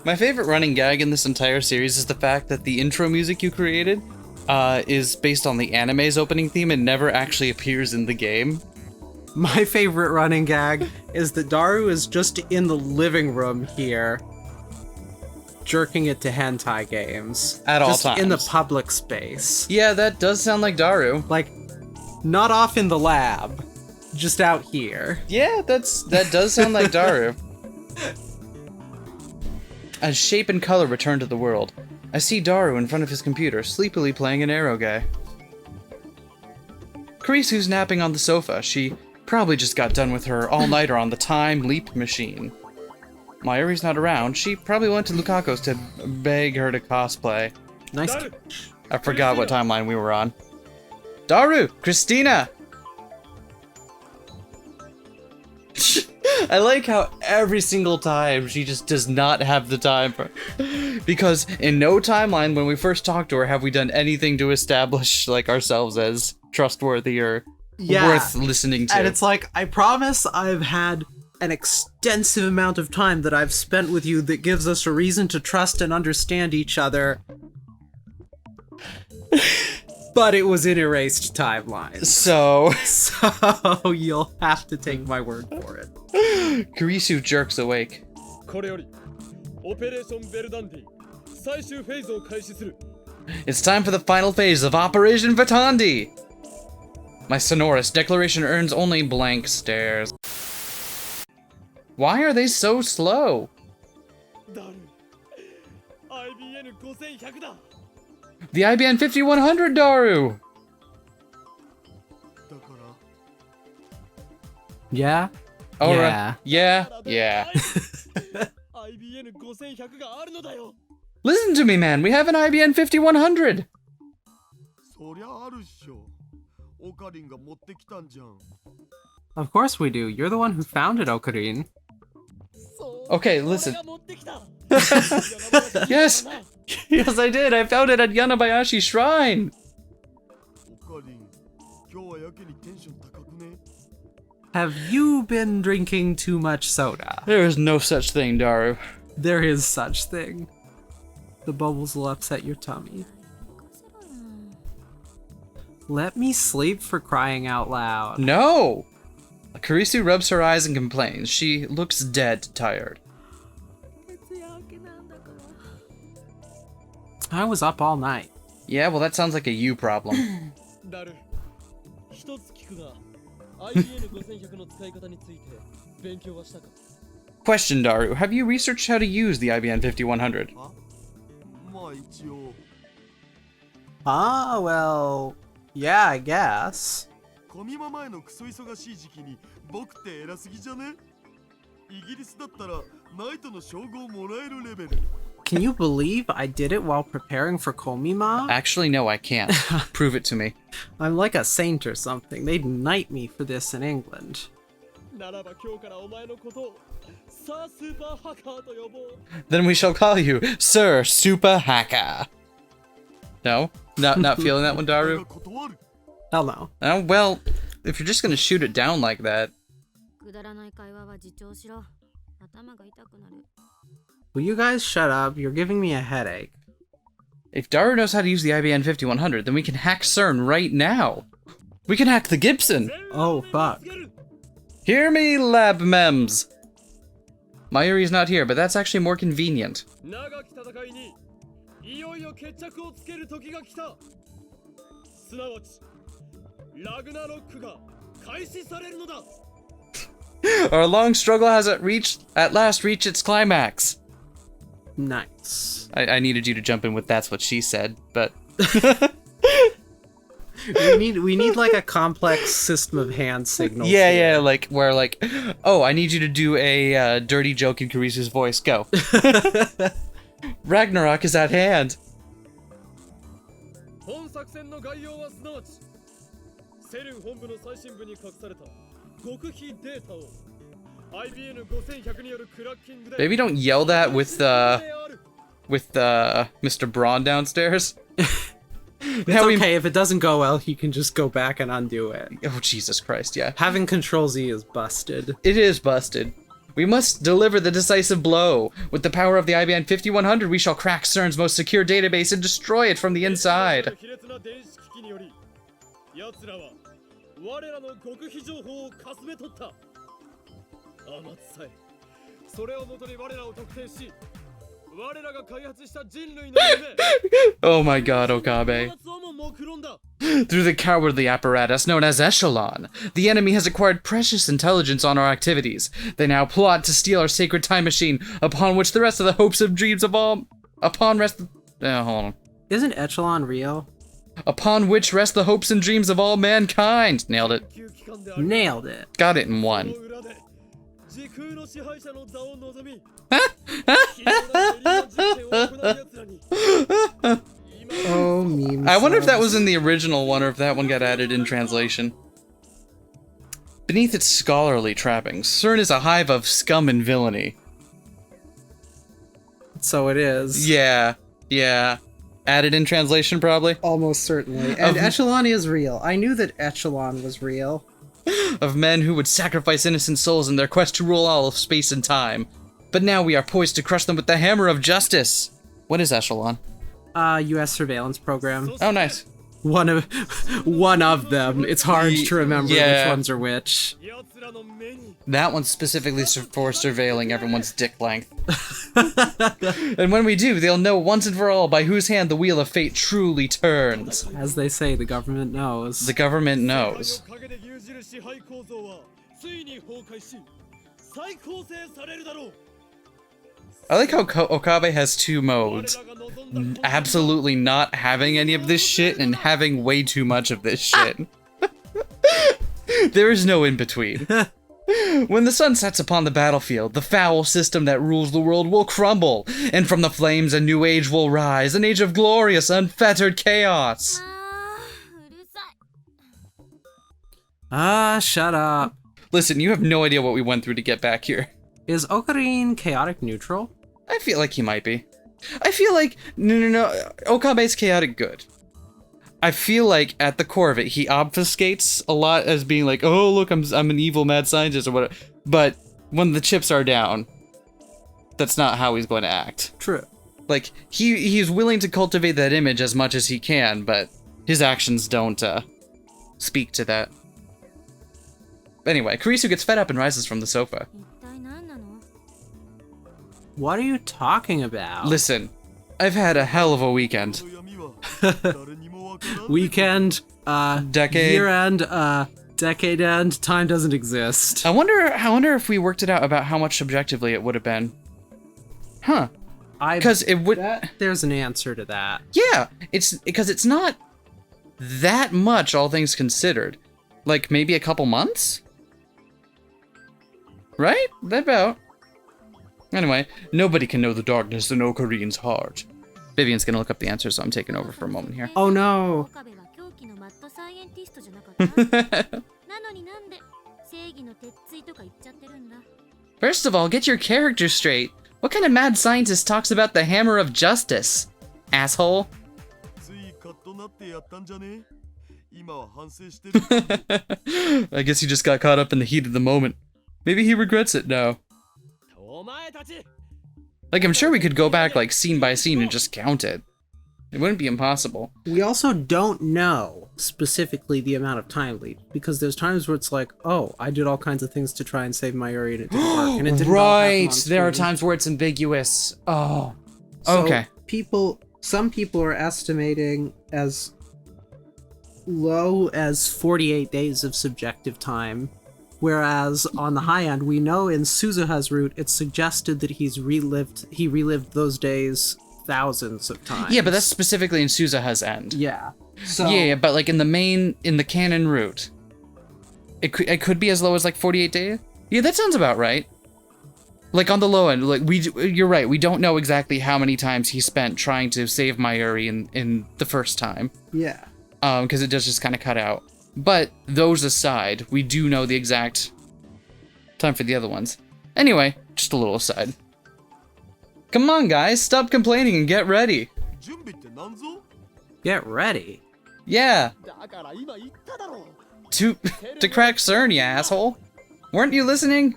My favorite running gag in this entire series is the fact that the intro music you created is based on the anime's opening theme and never actually appears in the game. My favorite running gag is that Daru is just in the living room here, jerking it to hentai games. At all just times. in the public space. Yeah, that does sound like Daru. Like, not off in the lab, just out here. Yeah, that does sound like Daru. As shape and color return to the world, I see Daru in front of his computer, sleepily playing an arrow guy. Kurisu's napping on the sofa. She probably just got done with her all-nighter on the time leap machine. Mayuri's not around. She probably went to Lukako's to beg her to cosplay. Nice. I forgot what timeline we were on. Daru! Christina! I like how every single time she just does not have the time for... Because in no timeline when we first talked to her have we done anything to establish like ourselves as trustworthy or worth listening to. And it's like, I promise I've had an extensive amount of time that I've spent with you that gives us a reason to trust and understand each other. But it was in erased timelines. So you'll have to take my word for it. Kurisu jerks awake. It's time for the final phase of Operation Vitandi! My sonorous declaration earns only blank stares. Why are they so slow? The IBN 5100, Daru! Yeah? Oh, yeah. Yeah. Listen to me, man. We have an IBN 5100. Of course we do. You're the one who founded Okarin. Okay, listen. Yes! Yes, I did. I found it at Yanabayashi Shrine. Have you been drinking too much soda? There is no such thing, Daru. There is such thing. The bubbles will upset your tummy. Let me sleep, for crying out loud. No! Kurisu rubs her eyes and complains. She looks dead tired. I was up all night. Yeah, well, that sounds like a you problem. Question, Daru. Have you researched how to use the IBN 5100? Ah, well, yeah, I guess. Can you believe I did it while preparing for Komima? Actually, no, I can't. Prove it to me. I'm like a saint or something. They'd knight me for this in England. Then we shall call you Sir Super Hacker. No? Not feeling that one, Daru? Hell no. Oh, well, if you're just gonna shoot it down like that... Will you guys shut up? You're giving me a headache. If Daru knows how to use the IBN 5100, then we can hack CERN right now. We can hack the Gibson. Oh, fuck. Hear me, lab mems. Mayuri's not here, but that's actually more convenient. Our long struggle has at last reached its climax. Nice. I needed you to jump in with "that's what she said," but we need like a complex system of hand signals. yeah, like where like, oh, I need you to do a dirty joke in Kurisu's voice. Go. Ragnarok is at hand. Maybe don't yell that with Mr. Braun downstairs. It's okay, if it doesn't go well, he can just go back and undo it. Oh, Jesus Christ, yeah. Having Control Z is busted. It is busted. We must deliver the decisive blow. With the power of the IBM 5100, we shall crack CERN's most secure database and destroy it from the inside. Oh my god, Okabe. Through the cowardly apparatus known as Echelon, the enemy has acquired precious intelligence on our activities. They now plot to steal our sacred time machine, upon which the rest of the hopes and dreams of all... hold on. Isn't Echelon real? Upon which rest the hopes and dreams of all mankind. Nailed it. Nailed it. Got it in one. Oh, meme I wonder if that subs. was in the original one or if that one got added in translation. Beneath its scholarly trappings, CERN is a hive of scum and villainy. So it is. Yeah. Added in translation, probably. Almost certainly. And Echelon is real. I knew that Echelon was real. Of men who would sacrifice innocent souls in their quest to rule all of space and time. But now we are poised to crush them with the hammer of justice. What is Echelon? U.S. surveillance program. Oh, nice. One of them. It's hard to remember which ones are which. That one's specifically for surveilling everyone's dick length. And when we do, they'll know once and for all by whose hand the wheel of fate truly turns. As they say, the government knows. The government knows. I like how Okabe has two modes. Absolutely not having any of this shit and having way too much of this shit. There is no in between. When the sun sets upon the battlefield, the foul system that rules the world will crumble, and from the flames a new age will rise, an age of glorious, unfettered chaos. Shut up. Listen, you have no idea what we went through to get back here. Is Ocarine chaotic neutral? I feel like he might be. I feel like, no, Okabe's chaotic good. I feel like at the core of it, he obfuscates a lot as being like, oh look, I'm an evil mad scientist or whatever. But when the chips are down, that's not how he's going to act. True. Like, he's willing to cultivate that image as much as he can, but his actions don't speak to that. Anyway, Kurisu gets fed up and rises from the sofa. What are you talking about? Listen, I've had a hell of a weekend. Weekend, Decade. year end, decade end, time doesn't exist. I wonder if we worked it out about how much subjectively it would have been. Huh. Because it would... There's an answer to that. Yeah, because it's not that much, all things considered. Like, maybe a couple months? Right? That about. Anyway, nobody can know the darkness in Okarine's heart. Vivian's gonna look up the answer, so I'm taking over for a moment here. Oh no! First of all, get your character straight. What kind of mad scientist talks about the hammer of justice? Asshole. I guess he just got caught up in the heat of the moment. Maybe he regrets it now. Like, I'm sure we could go back, like, scene by scene and just count it. It wouldn't be impossible. We also don't know specifically the amount of time leap, because there's times where it's like, oh, I did all kinds of things to try and save my Yuri and it didn't work. And it didn't Right! There are times where it's ambiguous. Oh. So okay. Some people are estimating as low as 48 days of subjective time. Whereas on the high end, we know in Suzuha's route, it's suggested that he relived those days thousands of times. Yeah, but that's specifically in Suzuha's end. Yeah. So Yeah, but like in the canon route, it could be as low as like 48 days. Yeah, that sounds about right. Like on the low end, like you're right. We don't know exactly how many times he spent trying to save Mayuri in the first time. Yeah. Because it does just kind of cut out. But those aside, we do know the exact time for the other ones. Anyway, just a little aside. Come on, guys, stop complaining and get ready. Get ready. Yeah. To crack CERN, you asshole. Weren't you listening?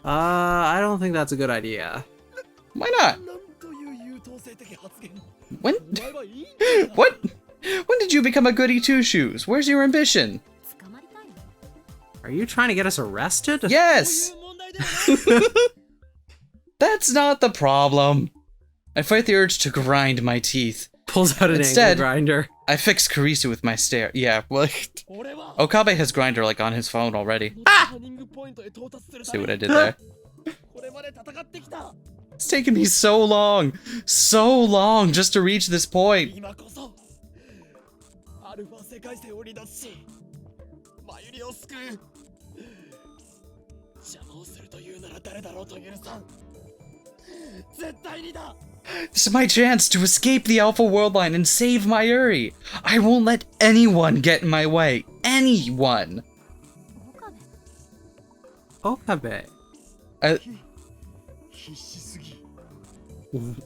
I don't think that's a good idea. Why not? When? What? When did you become a goody two-shoes? Where's your ambition? Are you trying to get us arrested? Yes! That's not the problem. I fight the urge to grind my teeth. Pulls out an Instead, angle grinder. I fix Karisu with my stare. Yeah, well, Okabe has grinder like on his phone already. Ah! See what I did there? It's taken me so long just to reach this point. This is my chance to escape the Alpha World Line and save Mayuri. I won't let anyone get in my way. Anyone. Okabe.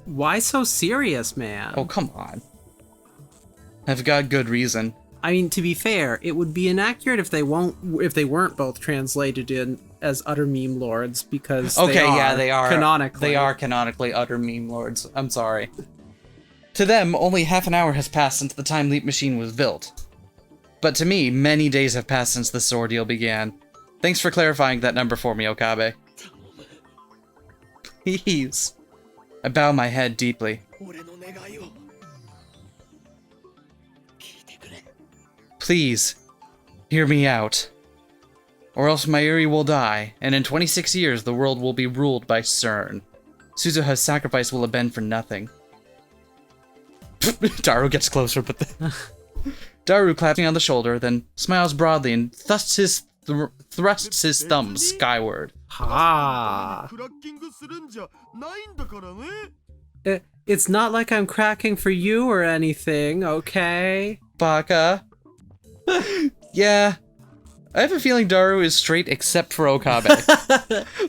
Why so serious, man? Oh, come on. I've got good reason. I mean, to be fair, it would be inaccurate if they weren't both translated in as utter meme lords, because they are canonically. They are canonically utter meme lords. I'm sorry. To them, only half an hour has passed since the time leap machine was built. But to me, many days have passed since this ordeal began. Thanks for clarifying that number for me, Okabe. Please. I bow my head deeply. Please, hear me out. Or else Mayuri will die, and in 26 years the world will be ruled by CERN. Suzuha's sacrifice will have been for nothing. Daru gets closer, but Daru claps me on the shoulder, then smiles broadly and thrusts his thumb skyward. Ha! It's not like I'm cracking for you or anything, okay? Baka. Yeah. I have a feeling Daru is straight except for Okabe.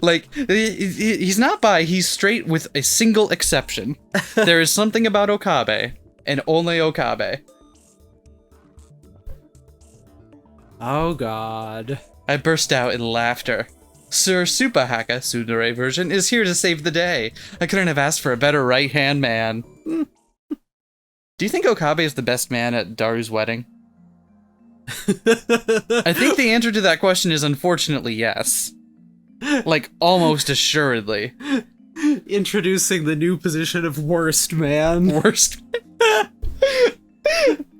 Like, he's not bi, he's straight with a single exception. There is something about Okabe, and only Okabe. Oh god. I burst out in laughter. Sir Supahaka, Tsundere version, is here to save the day. I couldn't have asked for a better right-hand man. Do you think Okabe is the best man at Daru's wedding? I think the answer to that question is unfortunately yes. Like, almost assuredly. Introducing the new position of worst man. Worst man.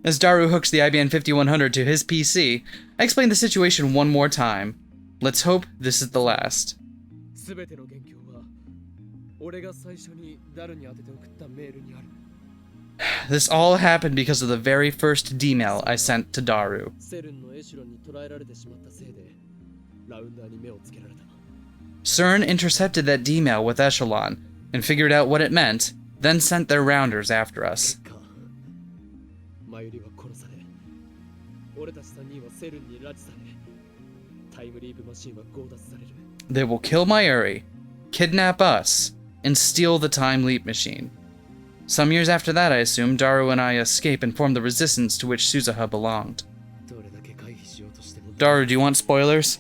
As Daru hooks the IBM 5100 to his PC, I explain the situation one more time. Let's hope this is the last. This all happened because of the very first D-mail I sent to Daru. CERN intercepted that D-mail with Echelon, and figured out what it meant, then sent their rounders after us. They will kill Mayuri, kidnap us, and steal the time leap machine. Some years after that, I assume, Daru and I escape and form the resistance to which Suzuha belonged. Daru, do you want spoilers?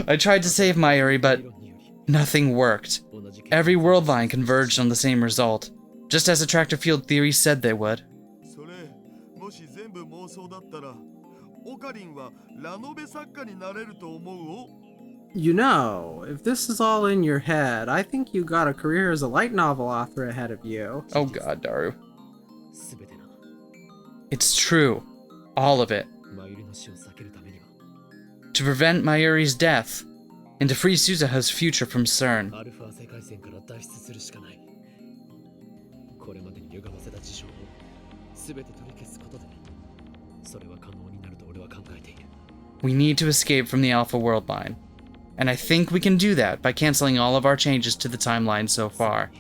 I tried to save Mayuri, but nothing worked. Every world line converged on the same result, just as attractor field theory said they would. You know, if this is all in your head, I think you got a career as a light novel author ahead of you. Oh god, Daru. It's true. All of it. To prevent Mayuri's death, and to free Suzuha's future from CERN. We need to escape from the Alpha World Line. And I think we can do that by canceling all of our changes to the timeline so far.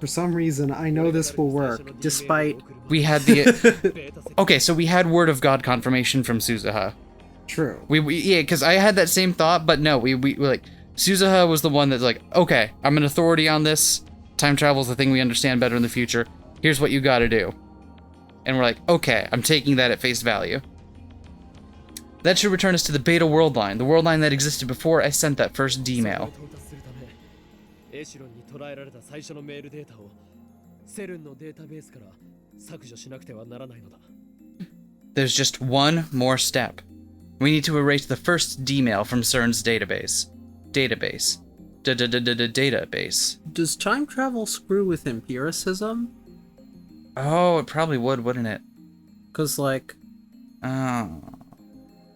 For some reason, I know this will work, despite... We had the... Okay, so we had word of God confirmation from Suzuha. True. Yeah, because I had that same thought, but no, we like... Suzuha was the one that's like, okay, I'm an authority on this. Time travel is the thing we understand better in the future. Here's what you gotta do. And we're like, okay, I'm taking that at face value. That should return us to the beta world line, the world line that existed before I sent that first D-mail. There's just one more step. We need to erase the first D-mail from CERN's database. Database. Does time travel screw with empiricism? Oh, it probably would, wouldn't it? Because, like... Oh.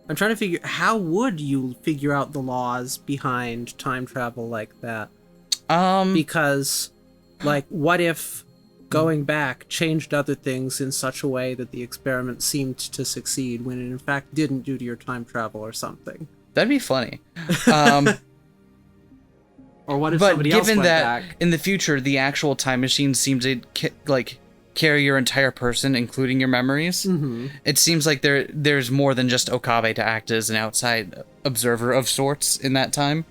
I'm trying to figure... How would you figure out the laws behind time travel like that? Because, like, what if going back changed other things in such a way that the experiment seemed to succeed when it in fact didn't due to your time travel or something? That'd be funny. Or what if but somebody else given went that back? in the future the actual time machine seems to carry your entire person, including your memories, it seems like there's more than just Okabe to act as an outside observer of sorts in that time.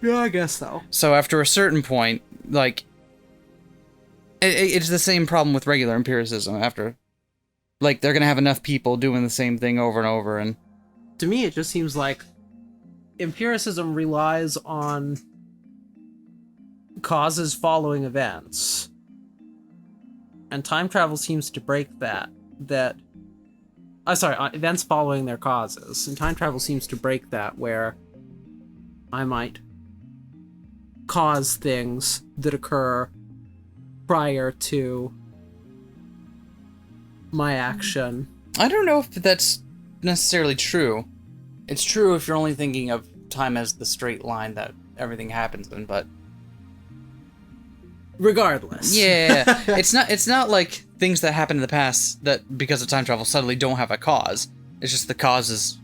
Yeah, I guess so. So after a certain point, like, it's the same problem with regular empiricism. After, like, they're gonna have enough people doing the same thing over and over, and to me it just seems like empiricism relies on causes following events, and time travel seems to break that events following their causes, and time travel seems to break that, where I might cause things that occur prior to my action. I don't know if that's necessarily true. It's true if you're only thinking of time as the straight line that everything happens in, but regardless. yeah, it's not like things that happened in the past that because of time travel suddenly don't have a cause. It's just the cause is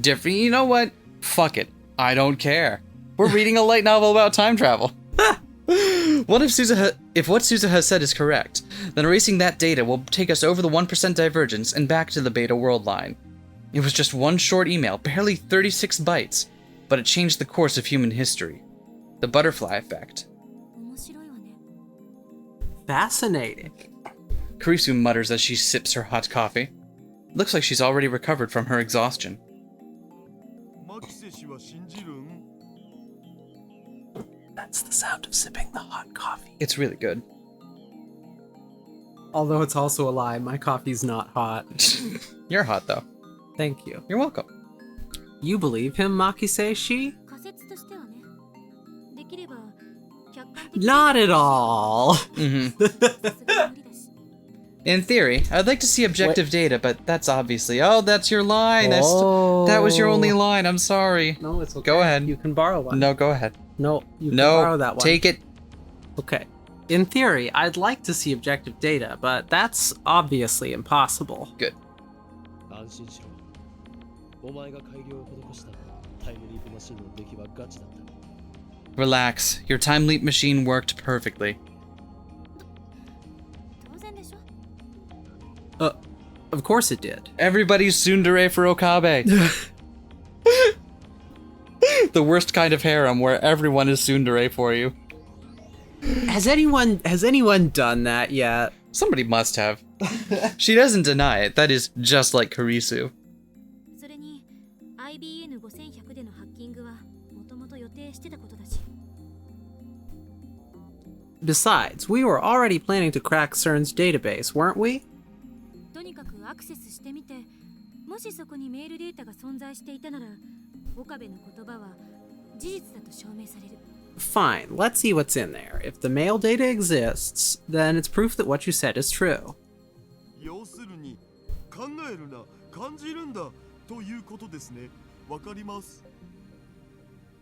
different. You know what? Fuck it. I don't care. We're reading a light novel about time travel. What if what Sousa has said is correct? Then erasing that data will take us over the 1% divergence and back to the beta world line. It was just one short email, barely 36 bytes, but it changed the course of human history. The butterfly effect. Fascinating. Kurisu mutters as she sips her hot coffee. Looks like she's already recovered from her exhaustion. That's the sound of sipping the hot coffee. It's really good. Although it's also a lie, my coffee's not hot. You're hot, though. Thank you. You're welcome. You believe him, Makiseishi? Not at all. In theory, I'd like to see objective data, but that's obviously... Oh, that's your line! That was your only line, I'm sorry. No, it's okay. Go ahead. You can borrow one. No, go ahead. No, you can borrow that one. Take it. Okay. In theory, I'd like to see objective data, but that's obviously impossible. Good. Relax. Your time leap machine worked perfectly. Of course it did. Everybody's tsundere for Okabe. The worst kind of harem where everyone is tsundere for you. Has anyone done that yet? Somebody must have. She doesn't deny it. That is just like Kurisu. Besides, we were already planning to crack CERN's database, weren't we? Fine, let's see what's in there. If the mail data exists, then it's proof that what you said is true.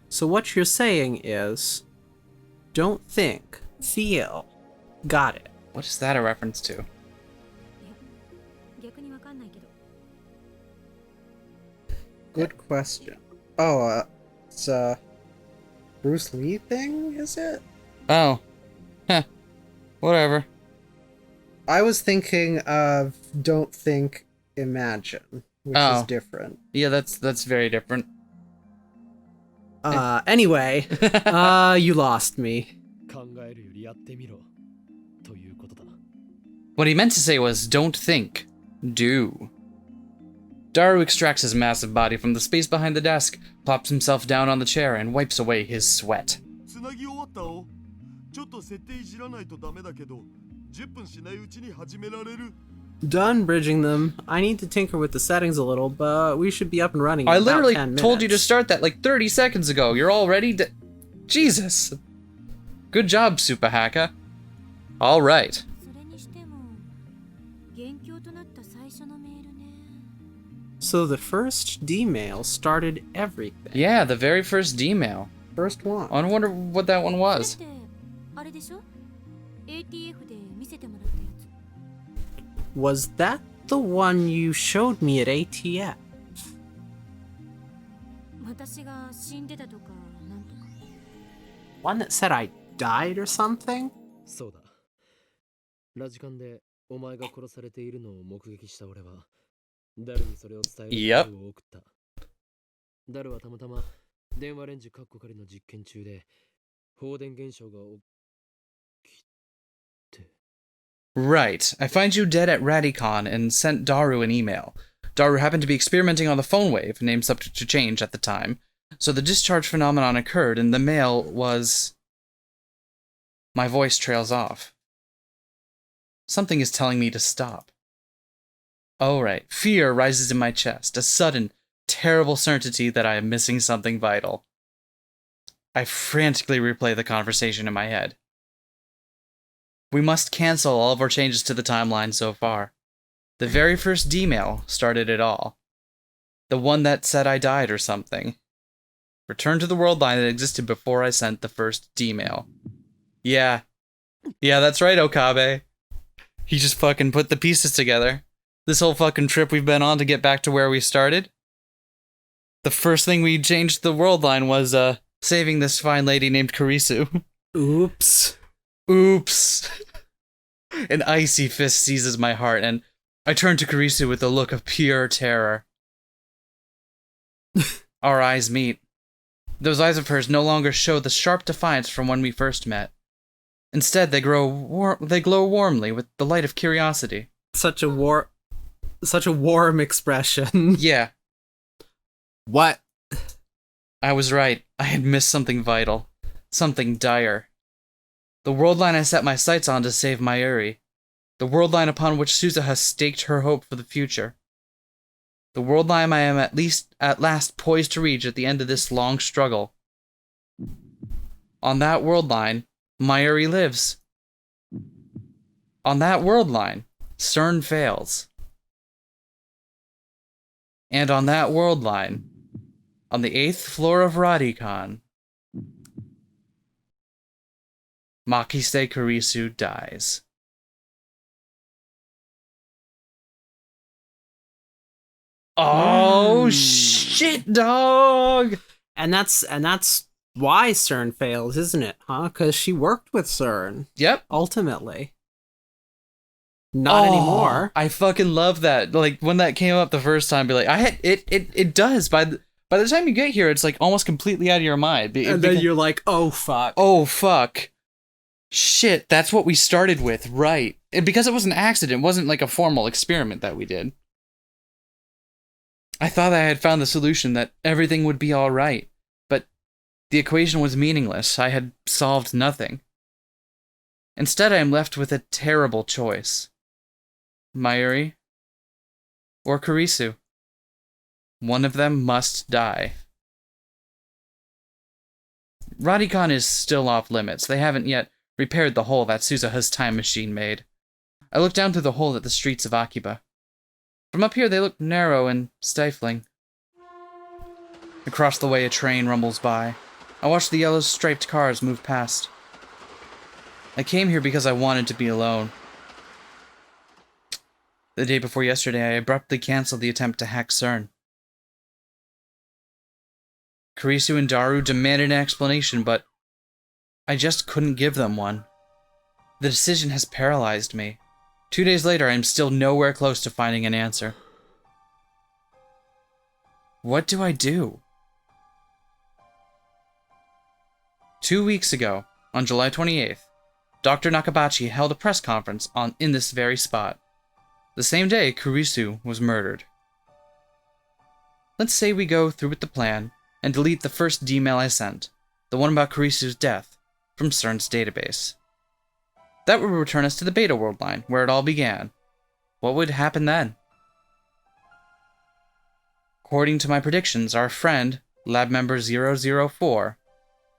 So what you're saying is, don't think, feel. Got it. What is that a reference to? Good question. Oh, it's a Bruce Lee thing, is it? Oh. Heh. Whatever. I was thinking of don't think, imagine, which is different. Yeah, that's very different. Anyway, you lost me. What he meant to say was don't think, do. Daru extracts his massive body from the space behind the desk, plops himself down on the chair, and wipes away his sweat. つなぎ終わったお。ちょっと設定いじらないとダメだけど、10分しないうちに始められる。 Done bridging them. I need to tinker with the settings a little, but we should be up and running in I about literally 10 minutes. told you to start that like 30 seconds ago. You're already Jesus. Good job, Super Hacker. All right. それにしても元凶となった最初のメールね。 So the first D-mail started everything. Yeah, the very first D-mail. First one. I wonder what that one だっ was. てあれでしょ ATF で見せてもらったやつ。 Was that the one you showed me at ATF? 私が死んでたとかなんとか。 One that said I died or something? そうだ。ラジカンでお前が殺されているのを目撃した俺は、ダルにそれを伝える Yep. メールを送った。ダルはたまたま電話レンジカッコ仮の実験中で、放電現象が起きて。 Right. I find you dead at Radicon and sent Daru an email. Daru happened to be experimenting on the phone wave, name subject to change at the time, so the discharge phenomenon occurred and the mail was... My voice trails off. Something is telling me to stop. Oh, right. Fear rises in my chest, a sudden, terrible certainty that I am missing something vital. I frantically replay the conversation in my head. We must cancel all of our changes to the timeline so far. The very first D-mail started it all. The one that said I died or something. Return to the world line that existed before I sent the first D-mail. Yeah, that's right, Okabe. He just fucking put the pieces together. This whole fucking trip we've been on to get back to where we started. The first thing we changed the world line was, saving this fine lady named Kurisu. Oops. Oops. An icy fist seizes my heart, and I turn to Kurisu with a look of pure terror. Our eyes meet. Those eyes of hers no longer show the sharp defiance from when we first met. Instead, they glow warmly with the light of curiosity. Such a warm expression. Yeah, What? I was right. I had missed something vital. Something dire. The world line I set my sights on to save Mayuri. The world line upon which Suza has staked her hope for the future. The world line I am at last poised to reach at the end of this long struggle. On that world line, Mayuri lives. On that world line, CERN fails. And on that world line, on the 8th floor of Radicon, Makise Kurisu dies. Oh shit, dog! And that's why CERN fails, isn't it? Huh? Because she worked with CERN. Yep. Ultimately. Not anymore. I fucking love that. Like when that came up the first time, be like, it does. By the time you get here, it's like almost completely out of your mind. And then you're like, oh fuck. Oh fuck. Shit, that's what we started with, right? And because it was an accident, it wasn't like a formal experiment that we did. I thought I had found the solution, that everything would be alright. But the equation was meaningless. I had solved nothing. Instead, I am left with a terrible choice. Mayuri or Kurisu. One of them must die. Radicon is still off limits. They haven't yet repaired the hole that Suzuha's time machine made. I look down through the hole at the streets of Akiba. From up here, they look narrow and stifling. Across the way, a train rumbles by. I watch the yellow striped cars move past. I came here because I wanted to be alone. The day before yesterday, I abruptly canceled the attempt to hack CERN. Kurisu and Daru demanded an explanation, but I just couldn't give them one. The decision has paralyzed me. 2 days later, I am still nowhere close to finding an answer. What do I do? 2 weeks ago, on July 28th, Dr. Nakabachi held a press conference in this very spot. The same day, Kurisu was murdered. let's say we go through with the plan and delete the first D-mail I sent, the one about Kurisu's death, from CERN's database. That would return us to the beta world line, where it all began. What would happen then? According to my predictions, our friend, lab member 004,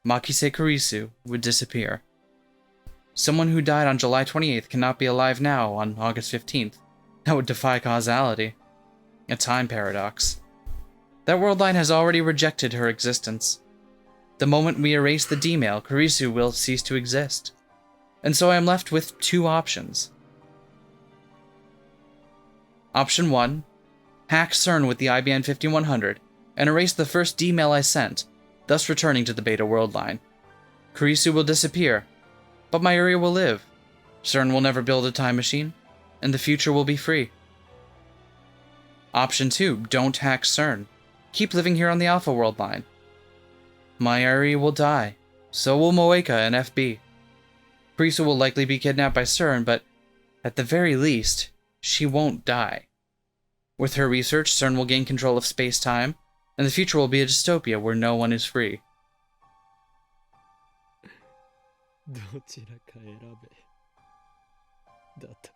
Makise Kurisu, would disappear. Someone who died on July 28th cannot be alive now on August 15th. That would defy causality. A time paradox. That world line has already rejected her existence. The moment we erase the D-mail, Kurisu will cease to exist. And so I am left with two options. Option 1. Hack CERN with the IBM 5100 and erase the first D-mail I sent, thus returning to the beta world line. Kurisu will disappear, but my area will live. CERN will never build a time machine, and the future will be free. Option 2. Don't hack CERN. Keep living here on the Alpha world line. My area will die. So will Moeka and FB. Kurisu will likely be kidnapped by CERN, but at the very least, she won't die. With her research, CERN will gain control of space-time, and the future will be a dystopia where no one is free. どちらか選べ。だと。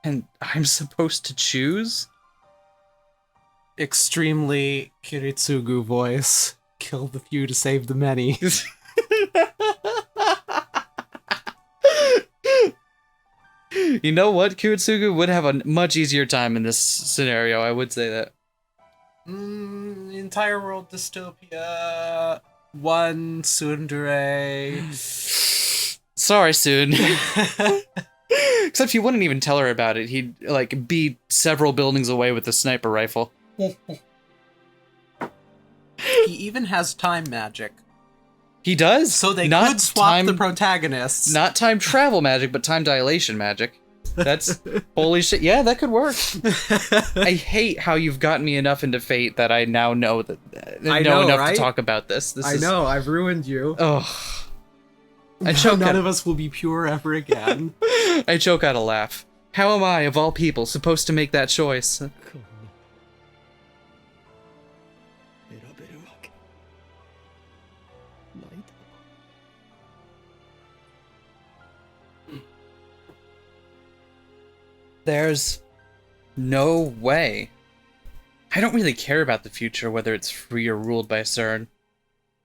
And I'm supposed to choose? Extremely Kiritsugu voice. Kill the few to save the many. You know what? Kiritsugu would have a much easier time in this scenario, I would say that. Entire world dystopia. One tsundere. Sorry, Soon. Except he wouldn't even tell her about it. He'd, like, be several buildings away with a sniper rifle. He even has time magic. He does? So they Not could swap time- the protagonists. Not time travel magic, but time dilation magic. That's... holy shit. Yeah, that could work. I hate how you've gotten me enough into Fate that I now know that... I know enough right? to talk about this. I know, I've ruined you. Oh. I Now choke none out, of us will be pure ever again. I choke out a laugh. How am I, of all people, supposed to make that choice? こんな選べるわけないだろ。 There's no way. I don't really care about the future, whether it's free or ruled by CERN.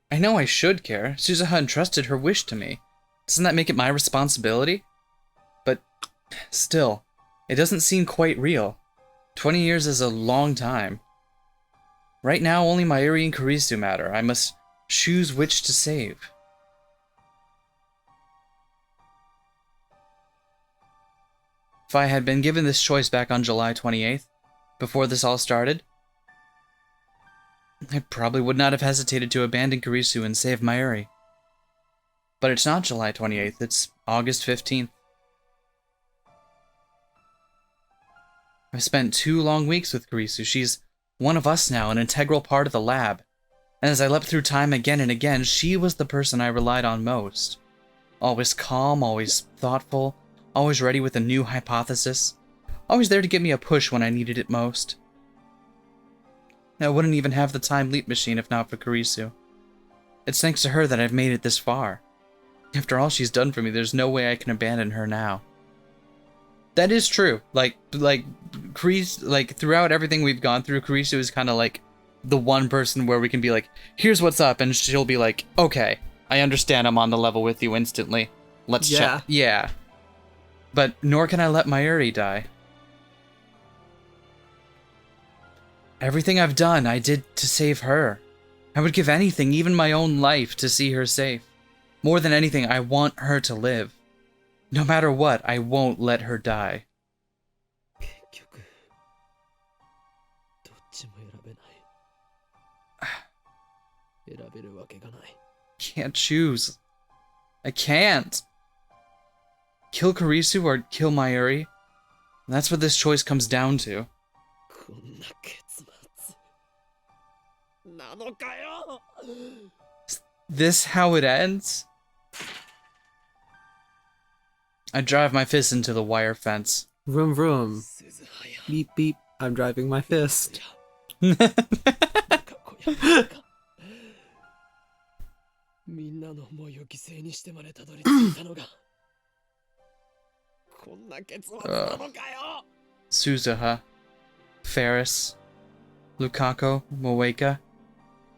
I know I should care. Suzuha entrusted her wish to me. Doesn't that make it my responsibility? But still, it doesn't seem quite real. 20 years is a long time. Right now, only Mayuri and Kurisu matter. I must choose which to save. If I had been given this choice back on July 28th, before this all started, I probably would not have hesitated to abandon Kurisu and save Mayuri. But it's not July 28th, it's August 15th. I've spent 2 long weeks with Kurisu. She's one of us now, an integral part of the lab. And as I leapt through time again and again, she was the person I relied on most. Always calm, always thoughtful, always ready with a new hypothesis, always there to give me a push when I needed it most. I wouldn't even have the time leap machine if not for Kurisu. It's thanks to her that I've made it this far. After all she's done for me, there's no way I can abandon her now. That is true. Like Kurisu, like throughout everything we've gone through, Kurisu is kind of like the one person where we can be like, here's what's up, and she'll be like, okay, I understand, I'm on the level with you instantly. Let's check. Yeah. But nor can I let Mayuri die. Everything I've done, I did to save her. I would give anything, even my own life, to see her safe. More than anything, I want her to live. No matter what, I won't let her die. 結局どっちも選べない選べるわけがない Can't choose. I can't. Kill Kurisu or kill Mayuri? That's what this choice comes down to. こんな結末なのかよ This how it ends? I drive my fist into the wire fence. Vroom vroom. 鈴葉や Beep beep. I'm driving my fist. みんなの思いを犠牲にしてまでたどり着いたのがこんな結末なのかよ。 Suzuha, Ferris, Lukaku, Moeka.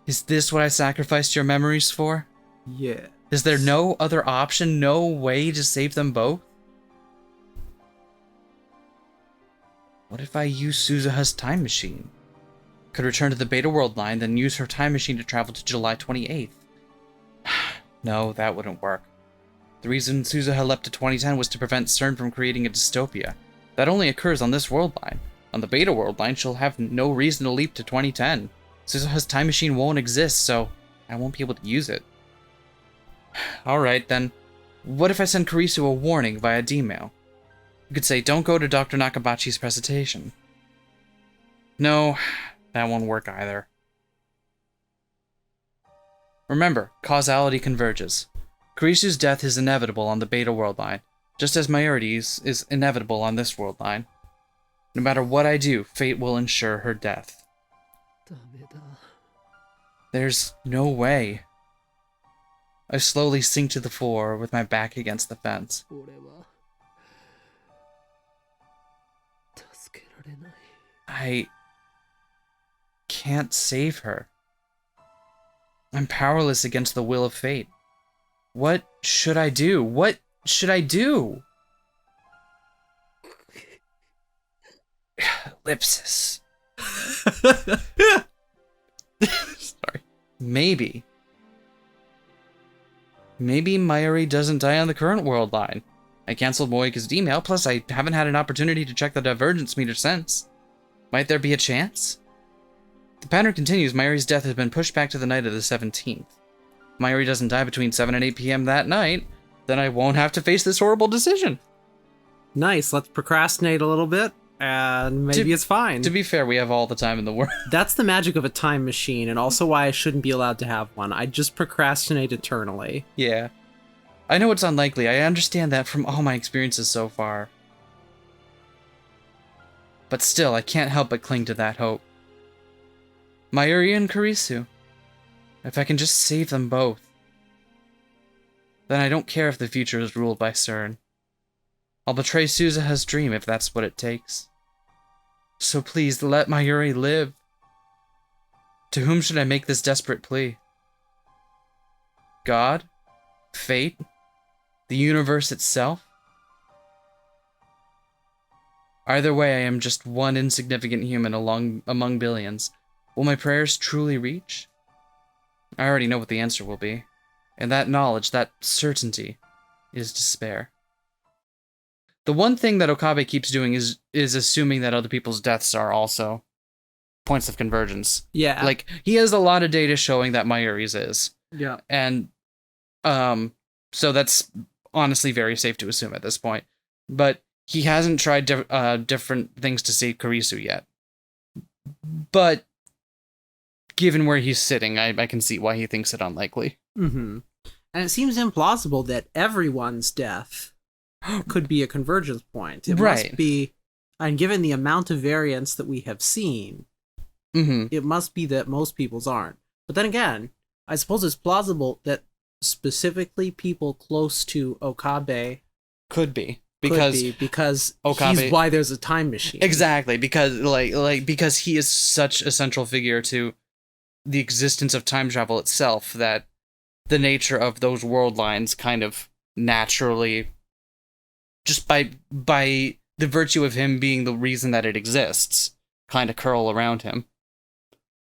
Is this what I sacrificed your memories for? Yeah. Is there no other option, no way to save them both? What if I use Suzuha's time machine? Could return to the Beta World line, then use her time machine to travel to July 28th. No, that wouldn't work. The reason Suzuha leapt to 2010 was to prevent CERN from creating a dystopia. That only occurs on this world line. On the Beta World line, she'll have no reason to leap to 2010. Suzuha's time machine won't exist, so I won't be able to use it. Alright then, what if I send Kurisu a warning via D-mail? You could say, don't go to Dr. Nakabachi's presentation. No, that won't work either. Remember, causality converges. Kurisu's death is inevitable on the Beta World line, just as Mayuri's is inevitable on this world line. No matter what I do, fate will ensure her death. ダメだ。 There's no way. I slowly sink to the floor with my back against the fence. 俺は助けられない。 I can't save her. I'm powerless against the will of fate. What should I do? What should I do? Ellipsis. Sorry. Maybe Mayuri doesn't die on the current world line. I canceled Moika's email, plus I haven't had an opportunity to check the divergence meter since. Might there be a chance? The pattern continues. Mayuri's death has been pushed back to the night of the 17th. If Mayuri doesn't die between 7 and 8 p.m. that night, then I won't have to face this horrible decision. Nice. Let's procrastinate a little bit, and maybe it's fine. To be fair, we have all the time in the world. That's the magic of a time machine, and also why I shouldn't be allowed to have one. I just procrastinate eternally. Yeah. I know it's unlikely. I understand that from all my experiences so far. But still, I can't help but cling to that hope. Mayuri and Kurisu. If I can just save them both. Then I don't care if the future is ruled by CERN. I'll betray Suzuha's dream if that's what it takes. So please, let Mayuri live. To whom should I make this desperate plea? God? Fate? The universe itself? Either way, I am just one insignificant human among billions. Will my prayers truly reach? I already know what the answer will be. And that knowledge, that certainty, is despair. The one thing that Okabe keeps doing is assuming that other people's deaths are also points of convergence. Yeah. Like, he has a lot of data showing that Mayuri's is. Yeah. And, so that's honestly very safe to assume at this point. But he hasn't tried different things to save Kurisu yet. But given where he's sitting, I can see why he thinks it unlikely. Mm-hmm. And it seems implausible that everyone's death could be a convergence point. It Right. must be, and given the amount of variance that we have seen, Mm-hmm. it must be that most people's aren't. But then again, I suppose it's plausible that specifically people close to Okabe Could be. because Okabe- he's why there's a time machine. Exactly, because because he is such a central figure to the existence of time travel itself that the nature of those world lines kind of naturally, just by the virtue of him being the reason that it exists, kind of curl around him.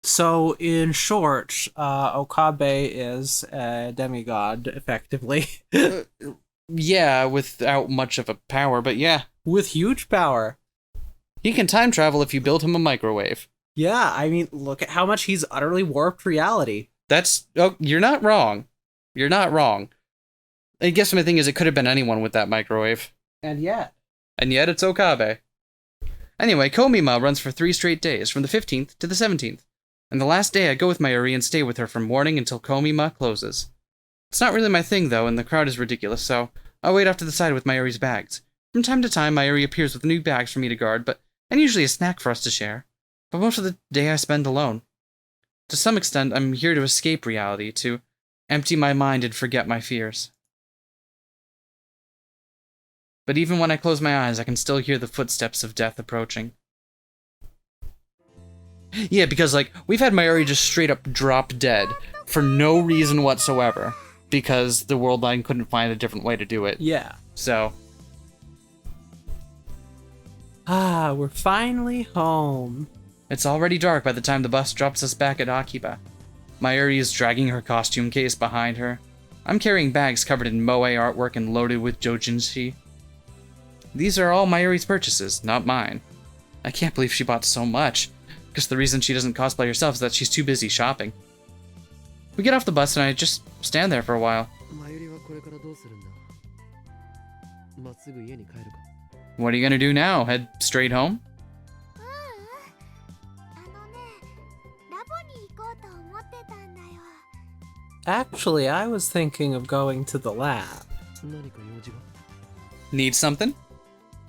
So, in short, Okabe is a demigod, effectively. Yeah, without much of a power, but yeah. With huge power. He can time travel if you build him a microwave. Yeah, I mean, look at how much he's utterly warped reality. You're not wrong. You're not wrong. I guess my thing is it could have been anyone with that microwave. And yet. And yet it's Okabe. Anyway, Komima runs for 3 straight days, from the 15th to the 17th. And the last day I go with Mayuri and stay with her from morning until Komima closes. It's not really my thing though, and the crowd is ridiculous, so I'll wait off to the side with Mayuri's bags. From time to time, Mayuri appears with new bags for me to guard, and usually a snack for us to share. But most of the day I spend alone. To some extent, I'm here to escape reality, to empty my mind and forget my fears. But even when I close my eyes, I can still hear the footsteps of death approaching. Yeah, because, like, we've had Mayuri just straight up drop dead for no reason whatsoever, because the world line couldn't find a different way to do it. Yeah. So, Ah, we're finally home. it's already dark by the time the bus drops us back at Akiba. Mayuri is dragging her costume case behind her. I'm carrying bags covered in moe artwork and loaded with doujinshi. These are all Mayuri's purchases, not mine. I can't believe she bought so much. Because the reason she doesn't cosplay herself is that she's too busy shopping. We get off the bus and I just stand there for a while. マユリはこれからどうするんだ。まっすぐ家に帰るか。 What are you gonna do now? Head straight home? ラボに行こうと思ってたんだよ。 Actually, I was thinking of going to the lab. 何か用事が？ Need something?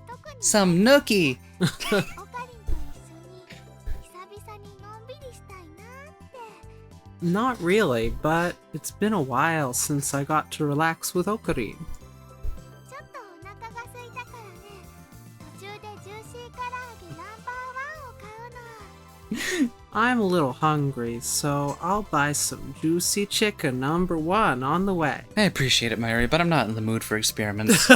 特に Some nookie! オカリンと一緒に久々にのんびりしたいなって。 Not really, but it's been a while since I got to relax with Okarin. ちょっとお腹が空いたからね。途中でジューシー唐揚げナンバーワンを買うの。 I'm a little hungry, so I'll buy some juicy chicken #1 on the way. I appreciate it, Mayuri, but I'm not in the mood for experiments.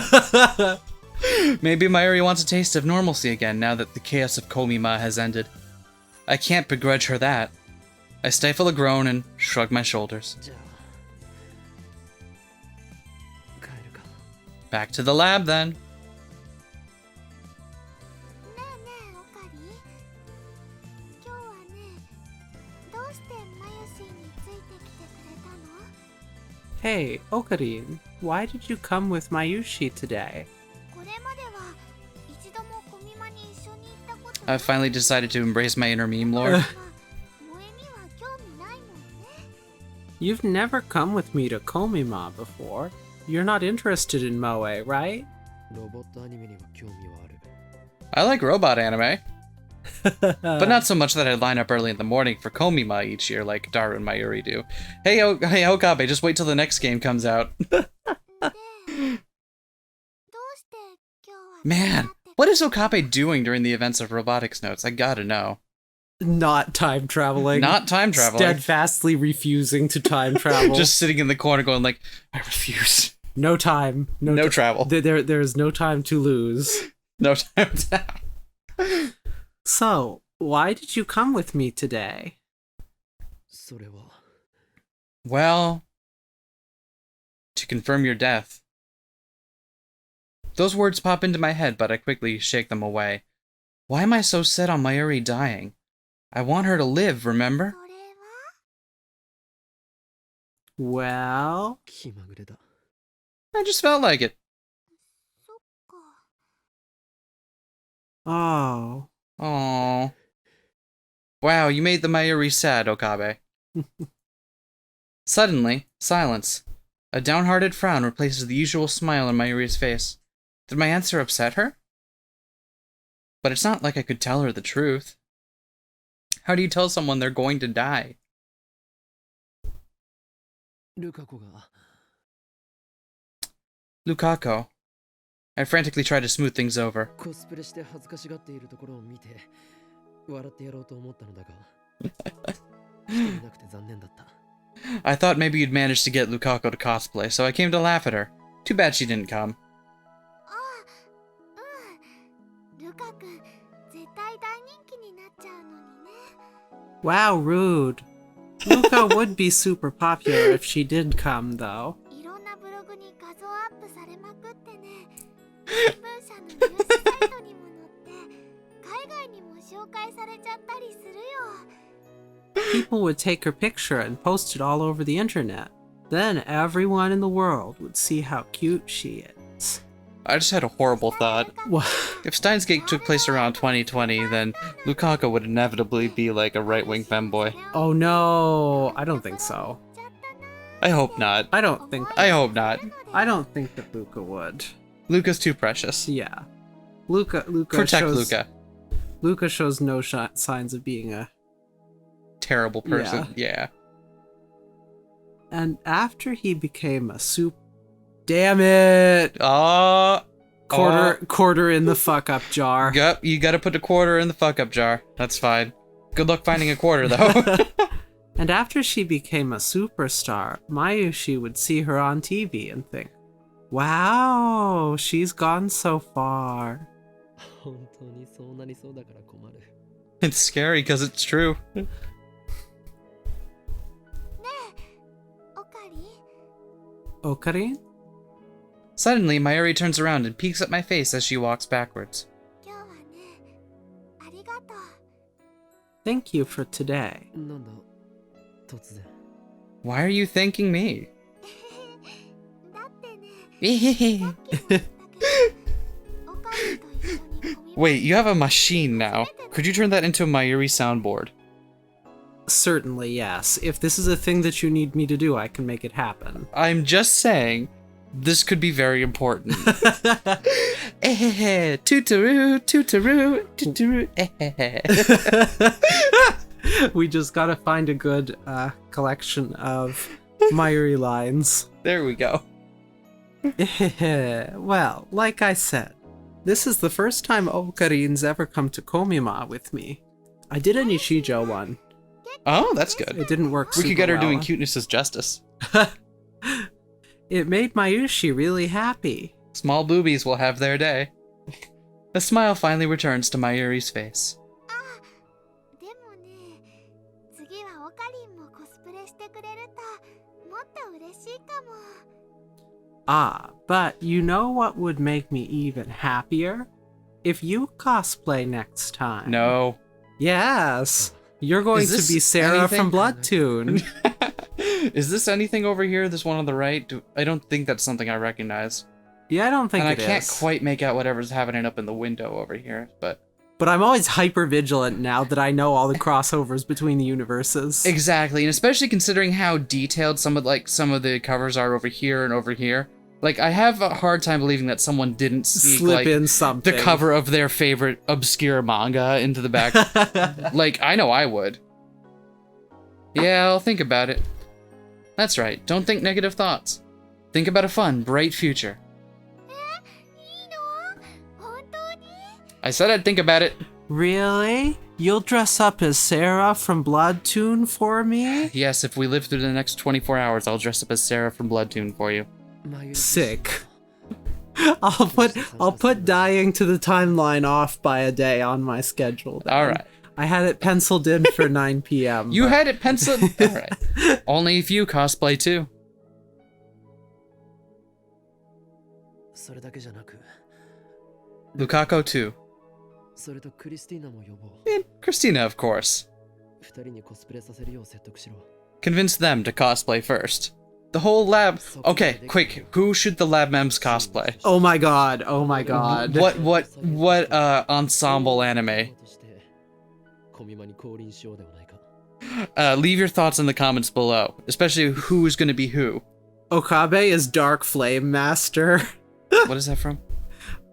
Maybe Mayuri wants a taste of normalcy again now that the chaos of Komima has ended. I can't begrudge her that. I stifle a groan and shrug my shoulders. じゃあ帰るか。 Back to the lab then. ねえねえオカリン。今日はね、どうしてマユシーについてきてくれたの？ Hey, Okarin, why did you come with Mayushi today? これまでは一度もコミマに一緒に行ったことない。 I've finally decided to embrace my inner meme ま lord. あ萌えには興味ないもんね。 You've never come with me to Komima before. You're not interested in Moe, right? ロボットアニメには興味はある。 I like robot anime, but not so much that I line up early in the morning for Komima each year like Daru and Mayuri do. Hey, hey Okabe, just wait till the next game comes out. で、どうして今日は Man, what is Okabe doing during the events of Robotics Notes? I gotta know. Not time traveling. Not time traveling. Steadfastly refusing to time travel. Just sitting in the corner going like, I refuse. no time. No travel. There's no time to lose. No time to... So, why did you come with me today? それは。 Well, to confirm your death. Those words pop into my head, but I quickly shake them away. Why am I so set on Mayuri dying? I want her to live, remember? それは Well, 気まぐれだ。 I just felt like it. そっか。 oh. Oh. Wow, you made the Mayuri sad, Okabe. Suddenly, silence. A downhearted frown replaces the usual smile on Mayuri's face. Did my answer upset her? But it's not like I could tell her the truth. How do you tell someone they're going to die? ルカ子が。 Lukako. I frantically try to smooth things over. コスプレして恥ずかしがっているところを見て笑ってやろうと思ったのだが来ていなくて残念だった。 I thought maybe you'd managed to get Lukako to cosplay, so I came to laugh at her. Too bad she didn't come. ああ、うん。ルカ君、絶対大人気になっちゃうのにね。 Wow, rude. Luca would be super popular if she did come, though. いろんなブログに画像アップされまくってね。新聞社のニュースサイトにも載って海外にも紹介されちゃったりするよ。 People would take her picture and post it all over the internet. Then everyone in the world would see how cute she is. I just had a horrible thought. What? If Steins Gate took place around 2020, then Lukako would inevitably be like a right-wing femboy. Oh no, I don't think so. I hope not. I don't think I hope not. that Luca would. Luca's too precious. Yeah. Luca Protect shows, Luca. Luca shows no signs of being a terrible person. Yeah. And after he became a damn it! Quarter in the fuck up jar. Yep, you gotta put a quarter in the fuck up jar. That's fine. Good luck finding a quarter, though. And after she became a superstar, Mayushi would see her on TV and think, wow, she's gone so far. 本当にそうなりそうだから困る。 It's scary because it's true. オカリ Okarin? Suddenly, Mayuri turns around and peeks at my face as she walks backwards. 今日はねありがとう Thank you for today. なんだ突然。 Why are you thanking me? だってねさっきも言ったけどオカリと一緒にコミ Wait, you have a machine now. Could you turn that into a Mayuri soundboard? Certainly, yes. If this is a thing that you need me to do, I can make it happen. I'm just saying, this could be very important. Eh, tootaroo, tootaroo, tootaroo, eh. We just gotta find a good collection of Mayuri lines. There we go. Well, like I said, this is the first time Okarin's ever come to Komima with me. I did a Nishijo one. Oh, that's good. It didn't work We could get her super doing well. cuteness as justice. It made Mayushi really happy. Small boobies will have their day. A smile finally returns to Mayuri's face. でもね次はオカリンもコスプレしてくれるともっと嬉しいかも Ah, but you know what would make me even happier? If you cosplay next time. No. Yes. You're going Is to this be Sarah anything? from Bloodtoon. Is this anything over here? This one on the right? I don't think that's something I recognize. Yeah, I don't think And I it can't is. quite make out whatever's happening up in the window over here, but... But I'm always hyper vigilant now that I know all the crossovers between the universes. Exactly, and especially considering how detailed some of the covers are over here and over here. Like, I have a hard time believing that someone didn't sneak, Slip like, in something. the cover of their favorite obscure manga into the back. Like, I know I would. Yeah, I'll think about it. That's right, don't think negative thoughts. Think about a fun, bright future. いいの本当に I said I'd think about it. Really? You'll dress up as Sarah from Bloodtoon for me? Yes, if we live through the next 24 hours, I'll dress up as Sarah from Bloodtoon for you. Sick. I'll put dying to the timeline off by a day on my schedule. then. Alright. I had it penciled in for 9 p.m. You but- had it penciled? Alright. Only if you cosplay too. それだけじゃなく、 Lukako too. それとクリスティーナも呼ぼう。 And Christina, of course. 二人にコスプレさせるよう説得しろ。 Convince them to cosplay first. The whole lab... Okay, quick. Who should the lab mems cosplay? Oh my god, oh my god. What ensemble anime? コミマに降臨しようではないか。 Leave your thoughts in the comments below. Especially who's gonna be who. Okabe is Dark Flame Master. What is that from?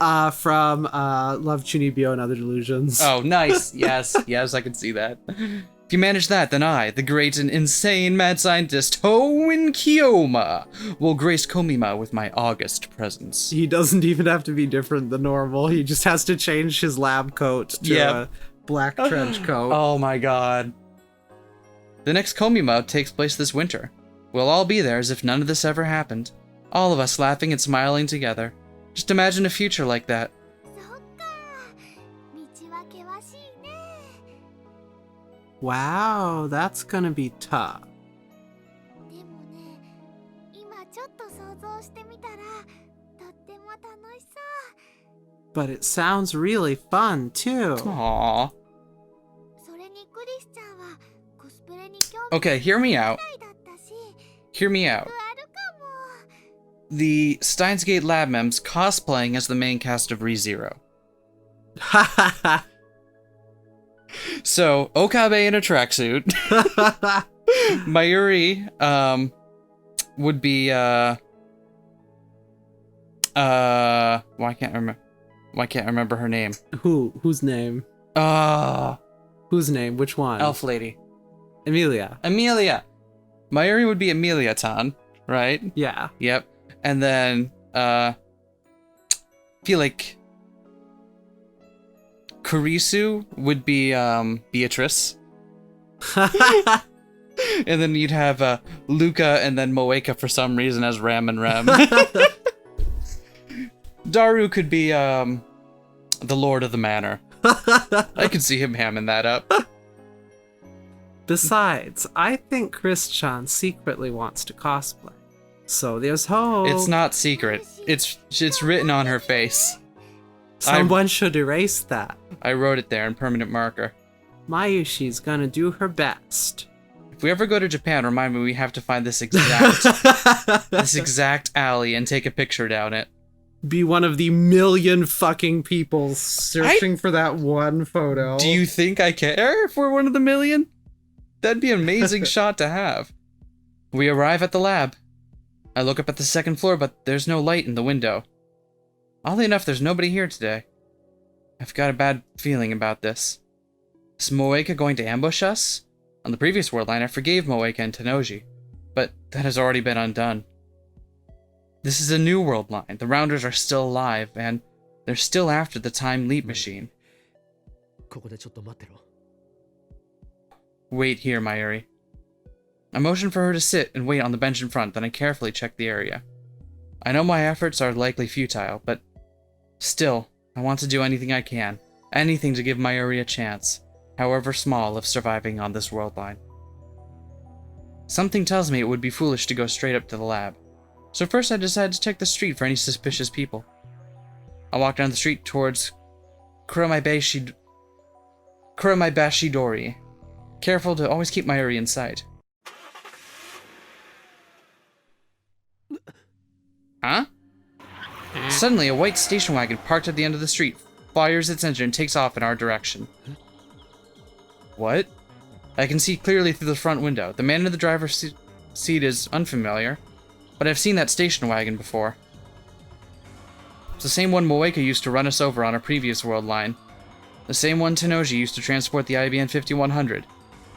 From Love Chunibyo and Other Delusions. Oh, nice. Yes, yes, I can see that. If you manage that, then I, the great and insane mad scientist Hoenn Kiyoma, will grace Komima with my august presence. He doesn't even have to be different than normal. He just has to change his lab coat to a black trench coat. Oh my god. The next Komima takes place this winter. We'll all be there as if none of this ever happened. All of us laughing and smiling together. Just imagine a future like that. そっか道は険しいね Wow, that's gonna be tough. でもね今ちょっと想像してみたらとっても楽しそう But it sounds really fun, too. Aww. それにクリスちゃんはコスプレに興味 Okay, hear me out. だったし Hear me out. あるかも The Steins Gate Lab Mems cosplaying as the main cast of ReZero. So, Okabe in a tracksuit. Mayuri, would be, why can't I remember her name? Whose name? Whose name? Which one? Elf Lady. Emilia. Amelia. Mayuri would be Amelia-tan, right? Yeah. Yep. And then, feel like Kurisu would be, Beatrice. And then you'd have, Luca and then Moeka for some reason as Ram and Rem. Daru could be, the Lord of the Manor. I could see him hamming that up. Besides, I think Chris-chan secretly wants to cosplay. So there's hope. It's not secret. It's written on her face. Someone should erase that. I wrote it there in permanent marker. Mayushi's gonna do her best. If we ever go to Japan, remind me we have to find this exact alley and take a picture down it. Be one of the million fucking people searching for that one photo. Do you think I care if we're one of the million? That'd be an amazing shot to have. We arrive at the lab. I look up at the second floor, but there's no light in the window. Oddly enough, there's nobody here today. I've got a bad feeling about this. Is Moeka going to ambush us? On the previous wordline, I forgave Moeka and Tenoji, but that has already been undone. This is a new world line. The Rounders are still alive, and they're still after the time leap machine. ここでちょっと待ってろ。 Wait here, Mayuri. I motioned for her to sit and wait on the bench in front, then I carefully checked the area. I know my efforts are likely futile, but still, I want to do anything I can. Anything to give Mayuri a chance, however small, of surviving on this world line. Something tells me it would be foolish to go straight up to the lab. So first I decided to check the street for any suspicious people. I walked down the street towards Kuramaibashidori, careful to always keep Mayuri in sight. Huh? Suddenly, a white station wagon parked at the end of the street, fires its engine, and takes off in our direction. What? I can see clearly through the front window. The man in the driver's seat is unfamiliar, but I've seen that station wagon before. It's the same one Moeka used to run us over on a previous world line. The same one Tenoji used to transport the IBN 5100.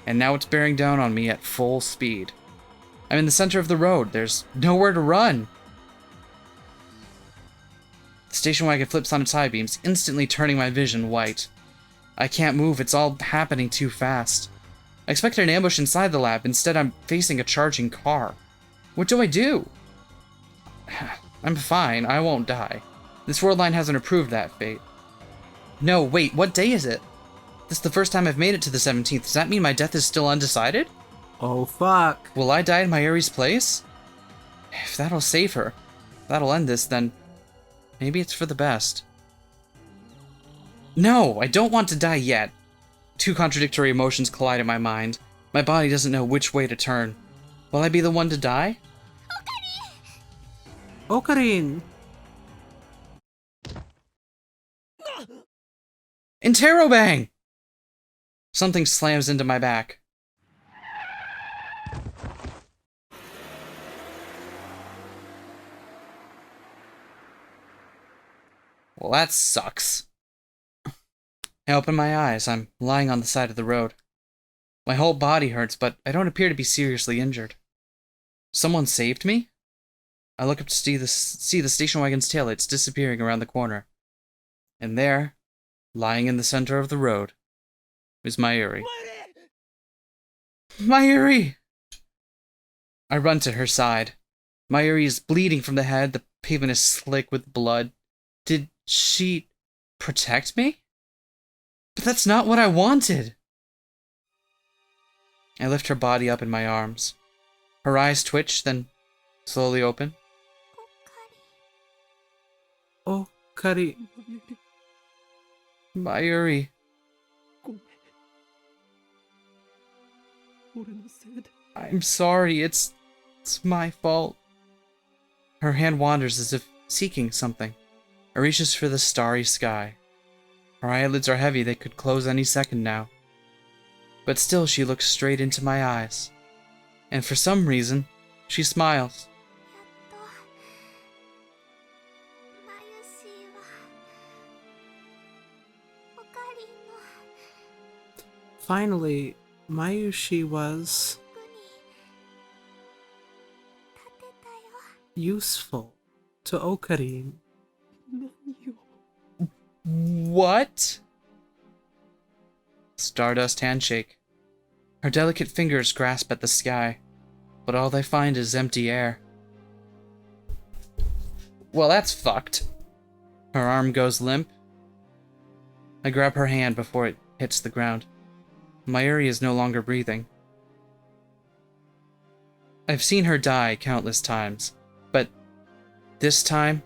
And now it's bearing down on me at full speed. I'm in the center of the road. There's nowhere to run. The station wagon flips on its high beams, instantly turning my vision white. I can't move. It's all happening too fast. I expected an ambush inside the lab. Instead, I'm facing a charging car. What do I do? I'm fine. I won't die. This world line hasn't approved that fate. No, wait. What day is it? This is the first time I've made it to the 17th. Does that mean my death is still undecided? Oh, fuck. Will I die in Mayuri's place? If that'll save her, if that'll end this, then maybe it's for the best. No, I don't want to die yet. Two contradictory emotions collide in my mind. My body doesn't know which way to turn. Will I be the one to die? Ocarine! Interrobang! Something slams into my back. Well, that sucks. I open my eyes. I'm lying on the side of the road. My whole body hurts, but I don't appear to be seriously injured. Someone saved me? I look up to see the station wagon's taillights disappearing around the corner. And there, lying in the center of the road, is Mayuri. Mayuri! I run to her side. Mayuri is bleeding from the head. The pavement is slick with blood. Did she protect me? But that's not what I wanted. I lift her body up in my arms. Her eyes twitch, then slowly open. Okari. Mayuri. 俺のせいで I'm sorry, it's my fault. Her hand wanders as if seeking something. It reaches for the starry sky. Her eyelids are heavy, they could close any second now. But still she looks straight into my eyes. And for some reason, she smiles. マユシーはオカリンの Finally, Mayushi was 立てたよ。 useful to Okarin. 何を What? Stardust handshake. Her delicate fingers grasp at the sky, but all they find is empty air. Well, that's fucked. Her arm goes limp. I grab her hand before it hits the ground. Mayuri is no longer breathing. I've seen her die countless times, but this time,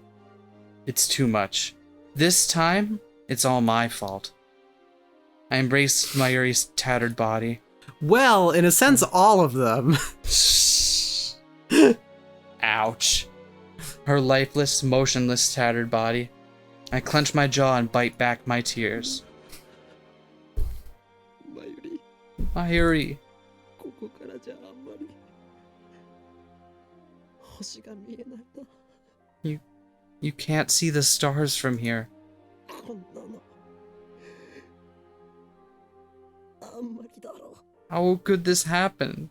it's too much. This time, it's all my fault. I embrace Mayuri's tattered body. Well, in a sense, all of them. Ouch. Her lifeless, motionless, tattered body. I clench my jaw and bite back my tears. マユリ Mayuri. ここからじゃあんまり星が見えないな You can't see the stars from here. こんなのあんまりだろ How could this happen?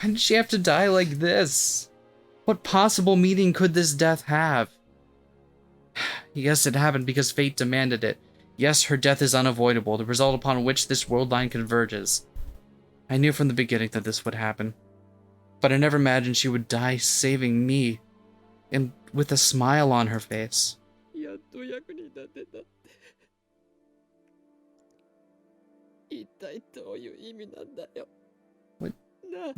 Why did she have to die like this? What possible meaning could this death have? Yes, it happened because fate demanded it. Yes, her death is unavoidable, the result upon which this world line converges. I knew from the beginning that this would happen. But I never imagined she would die saving me, and with a smile on her face. やっと役に立てたって一体どういう意味なんだよ What? なあ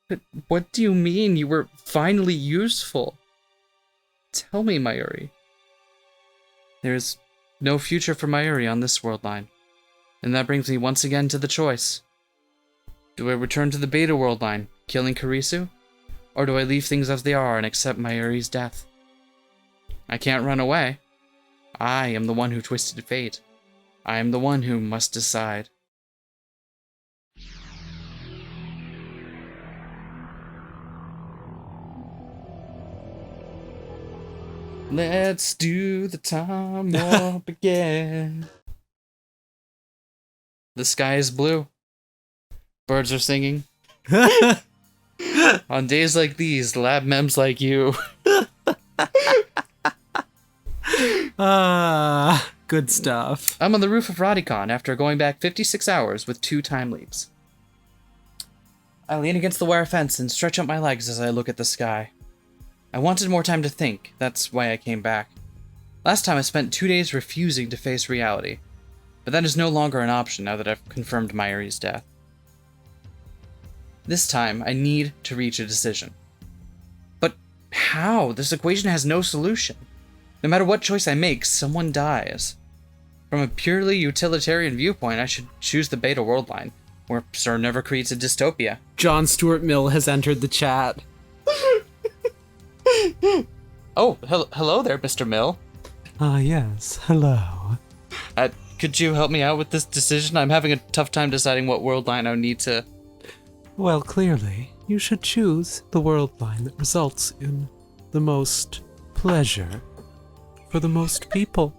But what do you mean you were finally useful? Tell me, Mayuri. There's no future for Mayuri on this world line. And that brings me once again to the choice. Do I return to the beta world line, killing Kurisu? Or do I leave things as they are and accept Mayuri's death? I can't run away. I am the one who twisted fate. I am the one who must decide. Let's do the time warp again. The sky is blue. Birds are singing. On days like these, lab mems like you. Good stuff. I'm on the roof of Radicon after going back 56 hours with 2 time leaps. I lean against the wire fence and stretch out my legs as I look at the sky. I wanted more time to think, that's why I came back. Last time I spent 2 days refusing to face reality, but that is no longer an option now that I've confirmed Mayuri's death. This time, I need to reach a decision. But how? This equation has no solution. No matter what choice I make, someone dies. From a purely utilitarian viewpoint, I should choose the beta world line, where Sir never creates a dystopia. John Stuart Mill has entered the chat. Oh, hello there, Mr. Mill. Ah, yes. Hello. Could you help me out with this decision? I'm having a tough time deciding what world line I need to... Well, clearly, you should choose the world line that results in the most pleasure for the most people.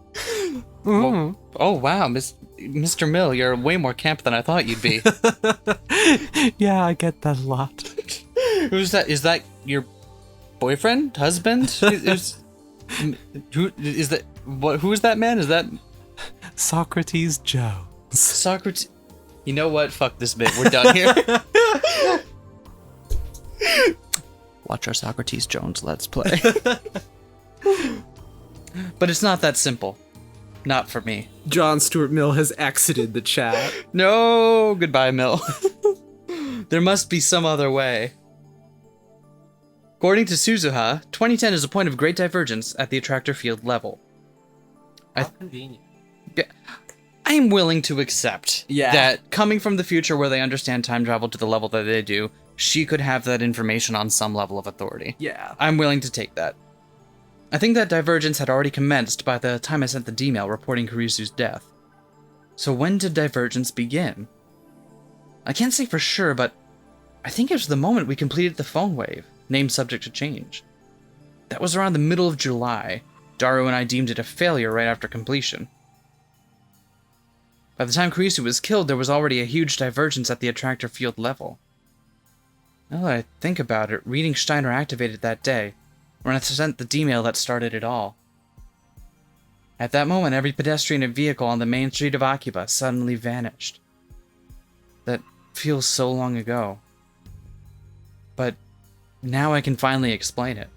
Well, oh, wow, Mr. Mill, you're way more camp than I thought you'd be. Yeah, I get that a lot. Who's that? Is that your boyfriend? Husband? Who is that? Who is that man? Is that Socrates Jones. Socrates? You know what? Fuck this bit. We're done here. Watch our Socrates Jones Let's Play. But it's not that simple. Not for me. John Stuart Mill has exited the chat. No, goodbye, Mill. There must be some other way. According to Suzuha, 2010 is a point of great divergence at the attractor field level. How convenient. I'm willing to accept Yeah. that coming from the future where they understand time travel to the level that they do, she could have that information on some level of authority. Yeah. I'm willing to take that. I think that divergence had already commenced by the time I sent the D-mail reporting Kurisu's death. So when did divergence begin? I can't say for sure, but I think it was the moment we completed the phone wave, name subject to change. That was around the middle of July. Daru and I deemed it a failure right after completion. By the time Kurisu was killed, there was already a huge divergence at the attractor field level. Now that I think about it, reading Steiner activated that day, when I sent the D-mail that started it all. At that moment, every pedestrian and vehicle on the main street of Akiba suddenly vanished. That feels so long ago. But now I can finally explain it.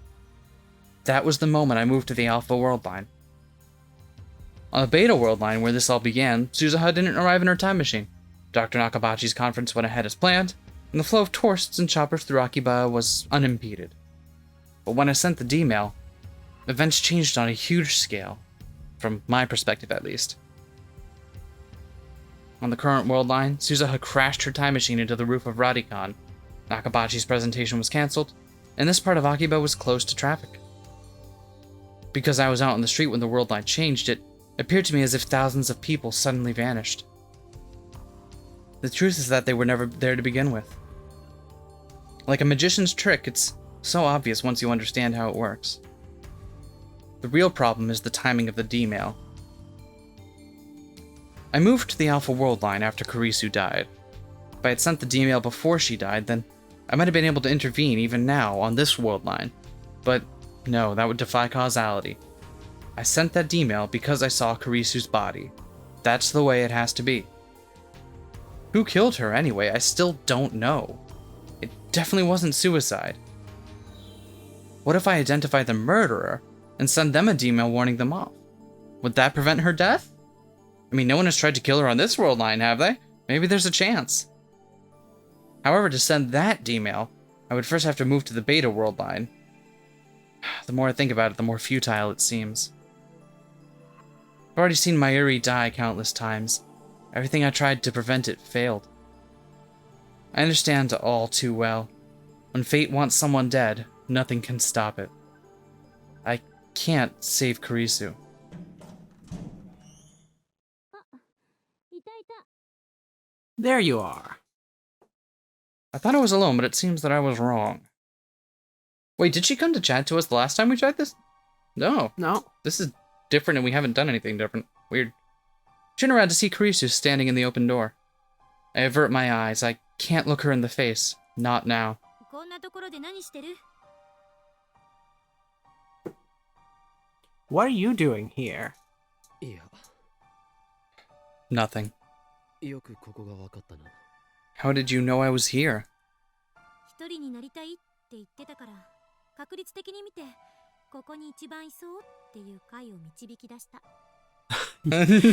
That was the moment I moved to the Alpha world line. On the Beta world line, where this all began, Suzuha didn't arrive in her time machine. Dr. Nakabachi's conference went ahead as planned, and the flow of tourists and choppers through Akiba was unimpeded. But when I sent the D-mail, events changed on a huge scale, from my perspective at least. On the current world line, Suzuha crashed her time machine into the roof of Radicon. Nakabachi's presentation was cancelled, and this part of Akiba was closed to traffic. Because I was out on the street when the world line changed, it appeared to me as if thousands of people suddenly vanished. The truth is that they were never there to begin with. Like a magician's trick, it's so obvious once you understand how it works. The real problem is the timing of the D-mail. I moved to the Alpha world line after Kurisu died. If I had sent the D-mail before she died, then I might have been able to intervene even now on this world line. But no, that would defy causality. I sent that D-mail because I saw Kurisu's body. That's the way it has to be. Who killed her anyway? I still don't know. It definitely wasn't suicide. What if I identify the murderer and send them a D-mail warning them off? Would that prevent her death? I mean, no one has tried to kill her on this world line, have they? Maybe there's a chance. However, to send that D-mail, I would first have to move to the Beta world line. The more I think about it, the more futile it seems. I've already seen Mayuri die countless times. Everything I tried to prevent it failed. I understand all too well. When fate wants someone dead, nothing can stop it. I can't save Kurisu. There you are. I thought I was alone, but it seems that I was wrong. Wait, did she come to chat to us the last time we tried this? No. No. This is different and we haven't done anything different. Weird. Turn around to see Kurisu standing in the open door. I avert my eyes. I can't look her in the face. Not now. What are you doing here? いや、 Nothing. よくここが分かったな。 How did you know I was here? 一人になりたいって言ってたから、確率的に見てここに一番いそうっていう回を導き出した。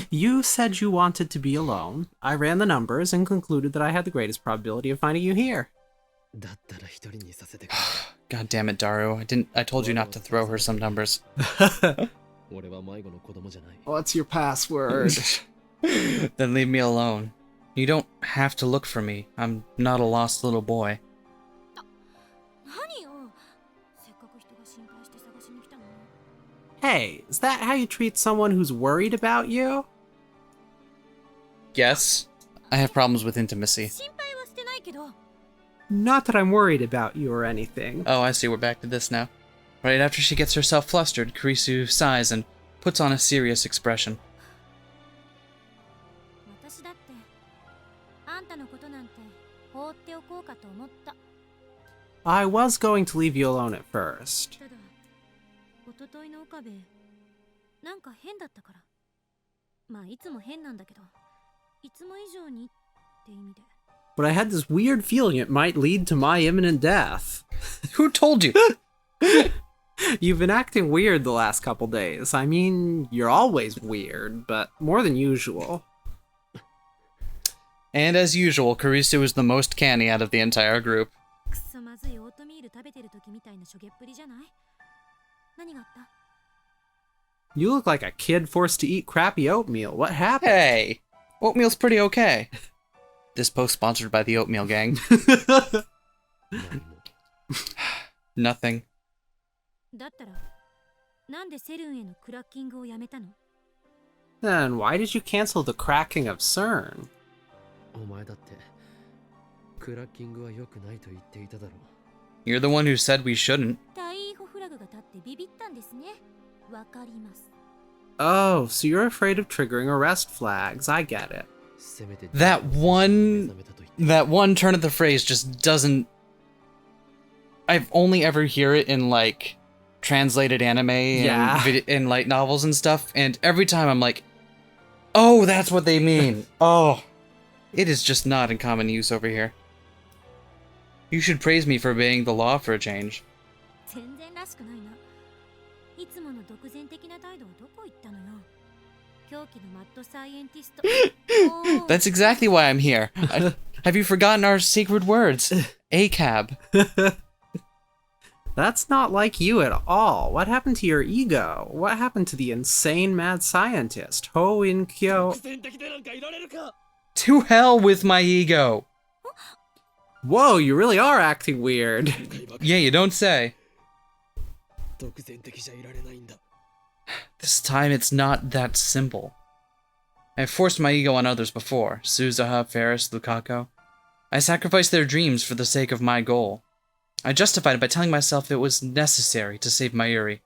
You said you wanted to be alone. I ran the numbers and concluded that I had the greatest probability of finding you here. だったら一人にさせてくれ。 God damn it, Daru. I told you not to throw her some numbers. 俺は迷子の子供じゃない。 What's your password? Then leave me alone. You don't have to look for me. I'm not a lost little boy. 何よ。せっかく人が心配して探しに来たのに。 Hey, is that how you treat someone who's worried about you? Yes. I have problems with intimacy. 心配はしてないけど。 Not that I'm worried about you or anything. Oh, I see. We're back to this now. Right after she gets herself flustered, Kurisu sighs and puts on a serious expression. 私だってあんたのことなんて放っておこうかと思った。 I was going to leave you alone at first. ただ、一昨日の岡部、なんか変だったから。まあいつも変なんだけど、いつも以上にって意味で。 But I had this weird feeling it might lead to my imminent death. Who told you? You've been acting weird the last couple days. I mean, you're always weird, but more than usual. And as usual, Kurisu is the most canny out of the entire group. くっそまずいオートミール食べてる時みたいなしょげっぷりじゃない？何があった？ You look like a kid forced to eat crappy oatmeal. What happened? Hey! Oatmeal's pretty okay. This post sponsored by the Oatmeal Gang. 何も。 Nothing. だったら、なんでセルンへのクラッキングをやめたの？ Then why did you cancel the cracking of CERN? お前だって、クラッキングは良くないと言っていただろう。 You're the one who said we shouldn't. 大イーホフラグが立ってビビったんですね。わかります。 Oh, so you're afraid of triggering arrest flags. I get it. That one turn of the phrase just doesn't... I've only ever hear it in, like, translated anime and light novels and stuff, and every time I'm like, oh, that's what they mean. Oh, it is just not in common use over here. You should praise me for obeying the law for a change. 全然らしくないな。いつもの独善的な態度はどこ行ったのよ。狂気のマッドサイエンティスト。That's exactly why I'm here. Have you forgotten our sacred words? ACAB. That's not like you at all. What happened to your ego? What happened to the insane mad scientist? Ho In Kyo. To hell with my ego. Whoa, you really are acting weird. Yeah, you don't say. This time it's not that simple. I've forced my ego on others before. Suzuha, Ferris, Lukaku. I sacrificed their dreams for the sake of my goal. I justified it by telling myself it was necessary to save Mayuri.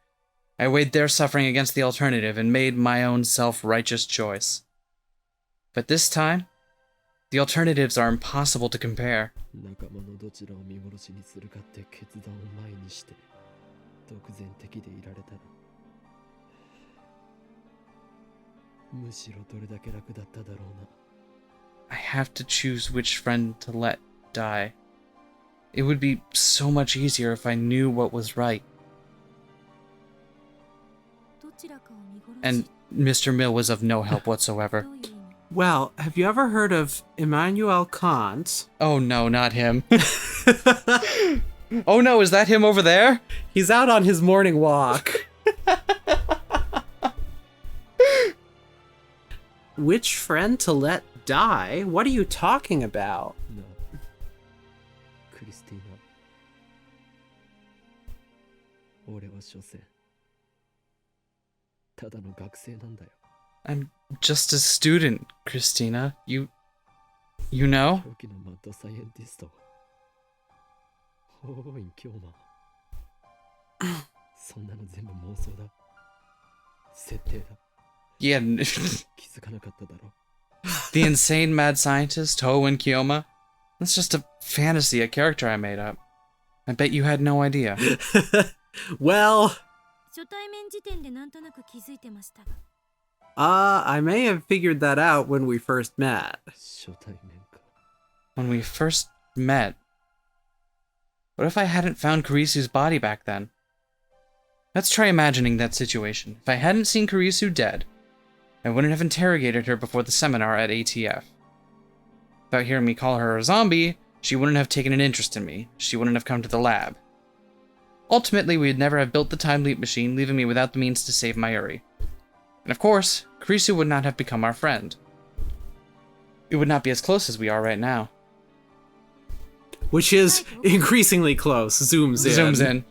I weighed their suffering against the alternative and made my own self-righteous choice. But this time, the alternatives are impossible to compare. I have to choose which friend to let die. It would be so much easier if I knew what was right. And Mr. Mill was of no help whatsoever. Well, have you ever heard of Immanuel Kant? Oh no, not him. Oh no, is that him over there? He's out on his morning walk. Which friend to let die? What are you talking about? I'm just a student, Christina. You know? Yeah. The insane mad scientist, Ho In Kyo. That's just a fantasy, a character I made up. I bet you had no idea. Well... 初対面時点でなんとなく気づいてましたが。I may have figured that out when we first met. When we first met? What if I hadn't found Kurisu's body back then? Let's try imagining that situation. If I hadn't seen Kurisu dead, I wouldn't have interrogated her before the seminar at ATF. Without hearing me call her a zombie, she wouldn't have taken an interest in me. She wouldn't have come to the lab. Ultimately, we'd never have built the time leap machine, leaving me without the means to save Mayuri. And of course, Kurisu would not have become our friend. We would not be as close as we are right now. Which is increasingly close. Zooms in. Zooms in.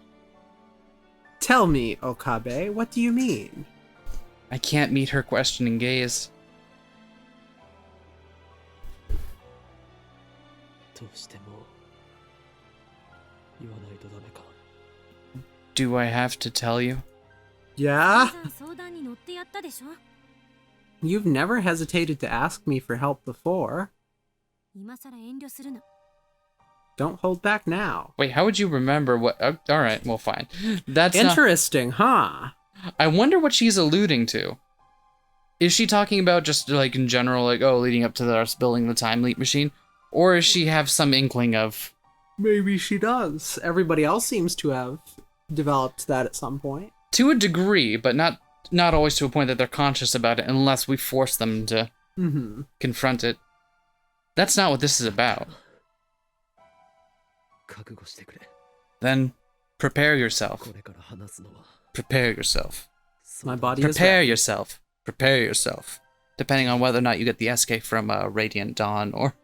Tell me, Okabe, what do you mean? I can't meet her questioning gaze. Do I have to tell you? Yeah? You've never hesitated to ask me for help before. Don't hold back now. Wait, how would you remember what... alright, well, fine. That's interesting, huh? I wonder what she's alluding to. Is she talking about just, like, in general, like, oh, leading up to us building the time leap machine? Or does she have some inkling of... Maybe she does. Everybody else seems to have developed that at some point. To a degree, but not always to a point that they're conscious about it unless we force them to confront it. That's not what this is about. Then prepare yourself. Prepare yourself. My body prepare is yourself. Prepare yourself. Depending on whether or not you get the SK from Radiant Dawn or...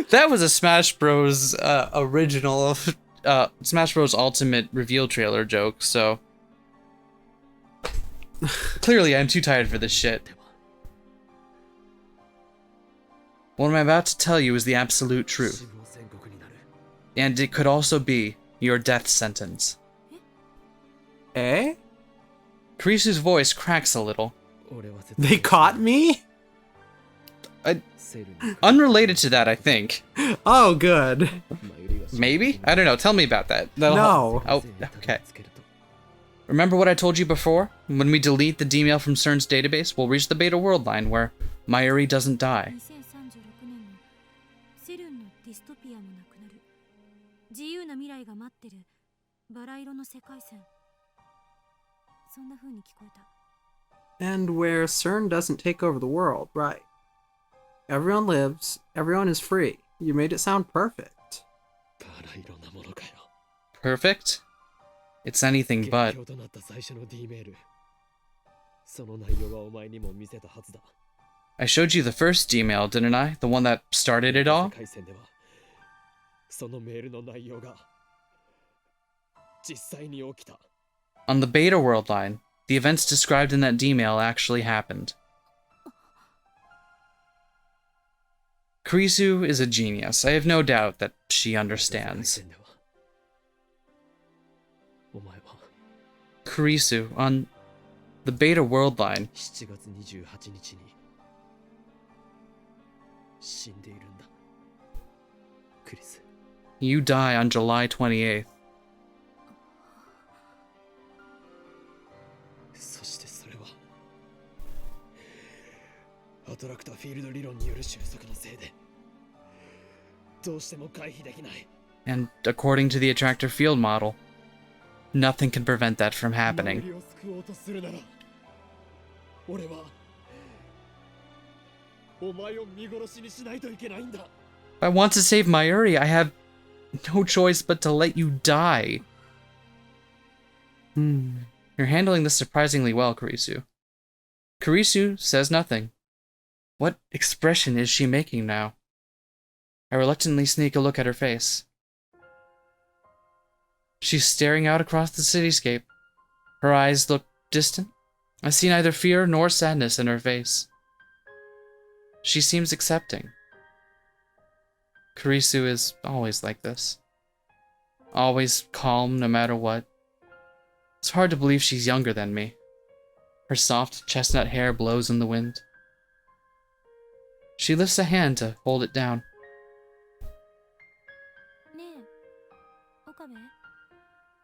That was a Smash Bros. Original... Smash Bros. Ultimate reveal trailer joke, so... Clearly, I'm too tired for this shit. What I'm about to tell you is the absolute truth. And it could also be your death sentence. Eh? Kurisu's voice cracks a little. They caught me? Unrelated to that, I think. Oh, good. Maybe? I don't know. Tell me about that. No. Oh, okay. Remember what I told you before? When we delete the DMail from CERN's database, we'll reach the beta world line where Mayuri doesn't die. 2036年もセルンのディストピアもなくなる。自由な未来が待ってる。バラ色の世界線。そんな風に聞こえた。 And where CERN doesn't take over the world, right? Everyone lives, everyone is free. You made it sound perfect. Perfect? It's anything but. I showed you the first Gmail, didn't I? The one that started it all? On the beta world line, the events described in that Gmail actually happened. Kurisu is a genius. I have no doubt that she understands. Kurisu, on the beta world line. You die on July 28th. And according to the attractor field model, nothing can prevent that from happening. If I want to save Mayuri, I have no choice but to let you die. You're handling this surprisingly well, Kurisu. Kurisu says nothing. What expression is she making now? I reluctantly sneak a look at her face. She's staring out across the cityscape. Her eyes look distant. I see neither fear nor sadness in her face. She seems accepting. Kurisu is always like this. Always calm no matter what. It's hard to believe she's younger than me. Her soft chestnut hair blows in the wind. She lifts a hand to hold it down.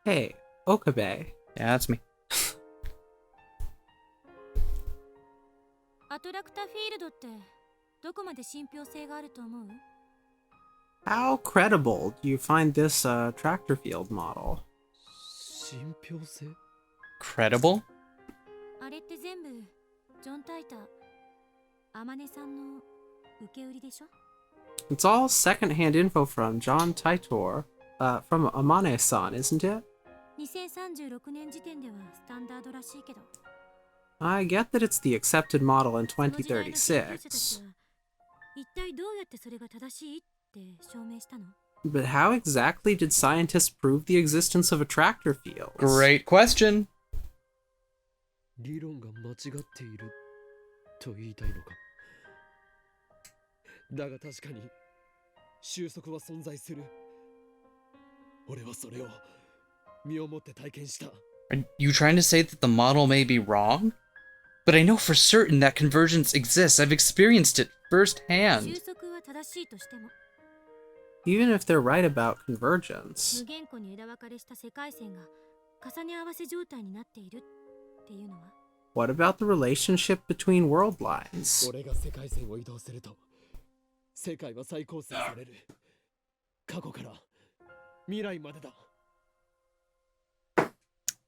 Hey, Okabe. Yeah, that's me. How credible do you find this tractor field model? Credible? It's all second-hand info from John Taitor, from Amane-san, isn't it? 2036年時点ではスタンダードらしいけど。 I get that it's the accepted model in 2036. But how exactly did scientists prove the existence of attractor fields? Great question. 理論が間違っていると言いたいのか。だが確かに収束は存在する。俺はそれを身をもって体験した。 Are you trying to say that the model may be wrong? But I know for certain that convergence exists. I've experienced it firsthand. Even if they're right about convergence. What about the relationship between world lines?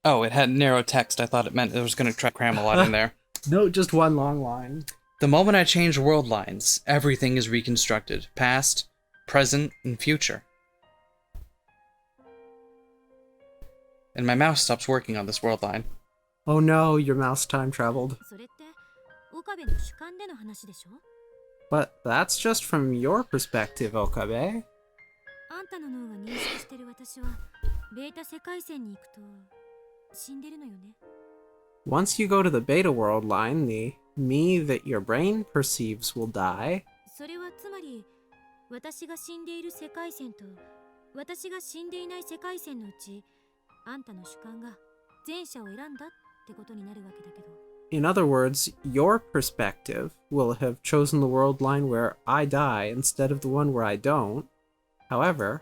Oh, it had narrow text. I thought it meant it was going to cram a lot in there. No, just one long line. The moment I change world lines, everything is reconstructed. Past, present, and future. And my mouse stops working on this world line. Oh no, your mouse time traveled. But that's just from your perspective, Okabe. Once you go to the beta world line, the me that your brain perceives will die. In other words, your perspective will have chosen the world line where I die instead of the one where I don't. However,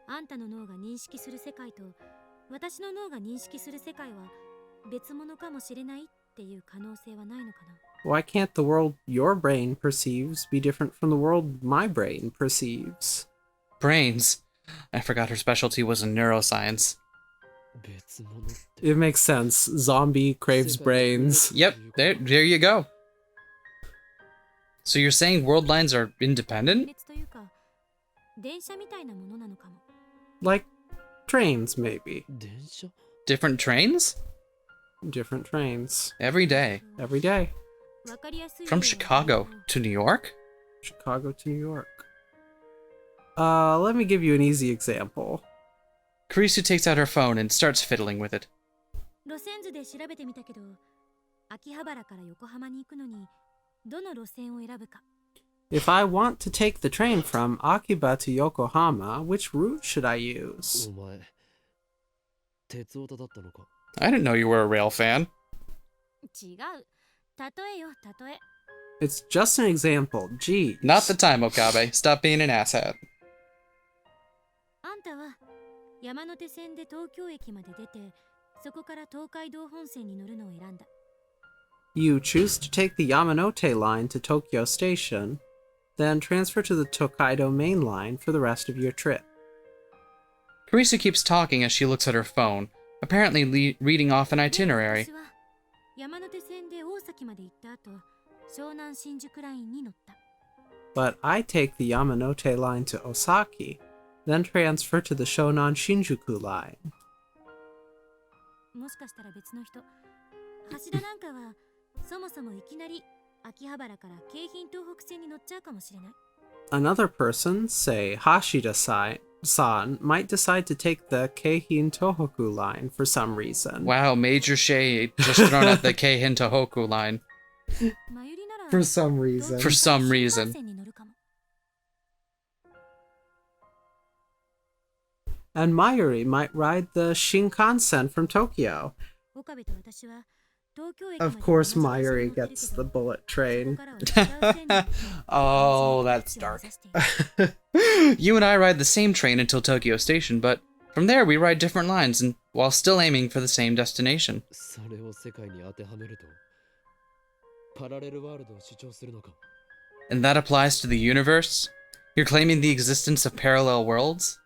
あんたの脳が認識する世界と私の脳が認識する世界は別物かもしれないっていう可能性はないのかな。 why can't the world your brain perceives be different from the world my brain perceives? Brains. I forgot her specialty was in neuroscience. 別物って It makes sense. Zombie craves brains. Yep, there you go. So you're saying world lines are independent? 別というか電車みたいなものなのかも。 Like trains, maybe. 電車 Different trains? Different trains. Every day. Every day. わかりやすい From Chicago to New York? Chicago to New York. Let me give you an easy example. Kurisu takes out her phone and starts fiddling with it. 路線図で調べてみたけど秋葉原から横浜に行くのにどの路線を選ぶか。 If I want to take the train from Akiba to Yokohama, which route should I use? お前鉄オタだったのか I didn't know you were a rail fan. 違う。例えよ、例え。 It's just an example. Gee. Not the time, Okabe. Stop being an asshat. あんたは山手線で東京駅まで出て、そこから東海道本線に乗るのを選んだ。 You choose to take the Yamanote line to Tokyo Station, then transfer to the Tokaido main line for the rest of your trip. Kurisu keeps talking as she looks at her phone, apparently reading off an itinerary. 私は山手線で大崎まで行った後、湘南新宿ラインに乗った。 But I take the Yamanote line to Osaki, then transfer to the Shonan Shinjuku line. もしかしたら別の人。橋田なんかはそもそもいきなり秋葉原から京浜東北線に乗っちゃうかもしれない。 Another person, say Hashida-san, might decide to take the Keihin Tohoku line for some reason. Wow, major shade just thrown at the Keihin Tohoku line. マユリなら For some reason. For some reason. 東京から新幹線に乗るかも。 And Mayuri might ride the Shinkansen from Tokyo. 岡部と私は東京駅まで Of course, 同じ電車 Mayuri に乗ってるけど gets the bullet train. そこからは違う線に Oh, that's dark. You and I ride the same train until Tokyo Station, but from there we ride different lines and while still aiming for the same destination. それを世界に当てはめるとパラレルワールドを主張するのか And that applies to the universe? You're claiming the existence of parallel worlds?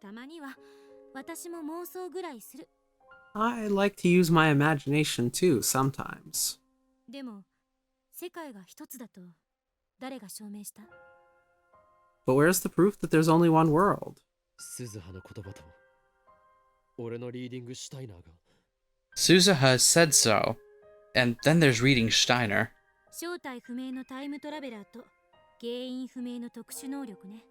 たまには私も妄想ぐらいする。 I like to use my imagination too, sometimes. でも世界が一つだと誰が証明した？ But where's the proof that there's only one world? 鈴葉の言葉と俺のリーディングシュタイナーが Suzuha said so. And then there's reading Steiner. 正体不明のタイムトラベラーと原因不明の特殊能力ね。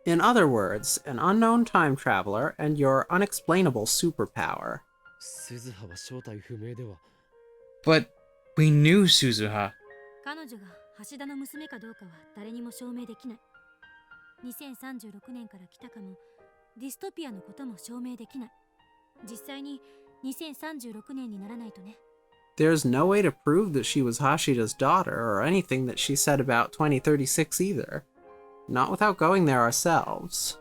In other words, an unknown time traveler and your unexplainable superpower. 鈴葉は正体不明では But we knew Suzuha. 彼女が橋田の娘かどうかは誰にも証明できない。2036年から来たかも、ディストピアのことも証明できない。実際に2036年にならないとね。 There's no way to prove that she was Hashida's daughter or anything that she said about 2036 either. Not without going there ourselves.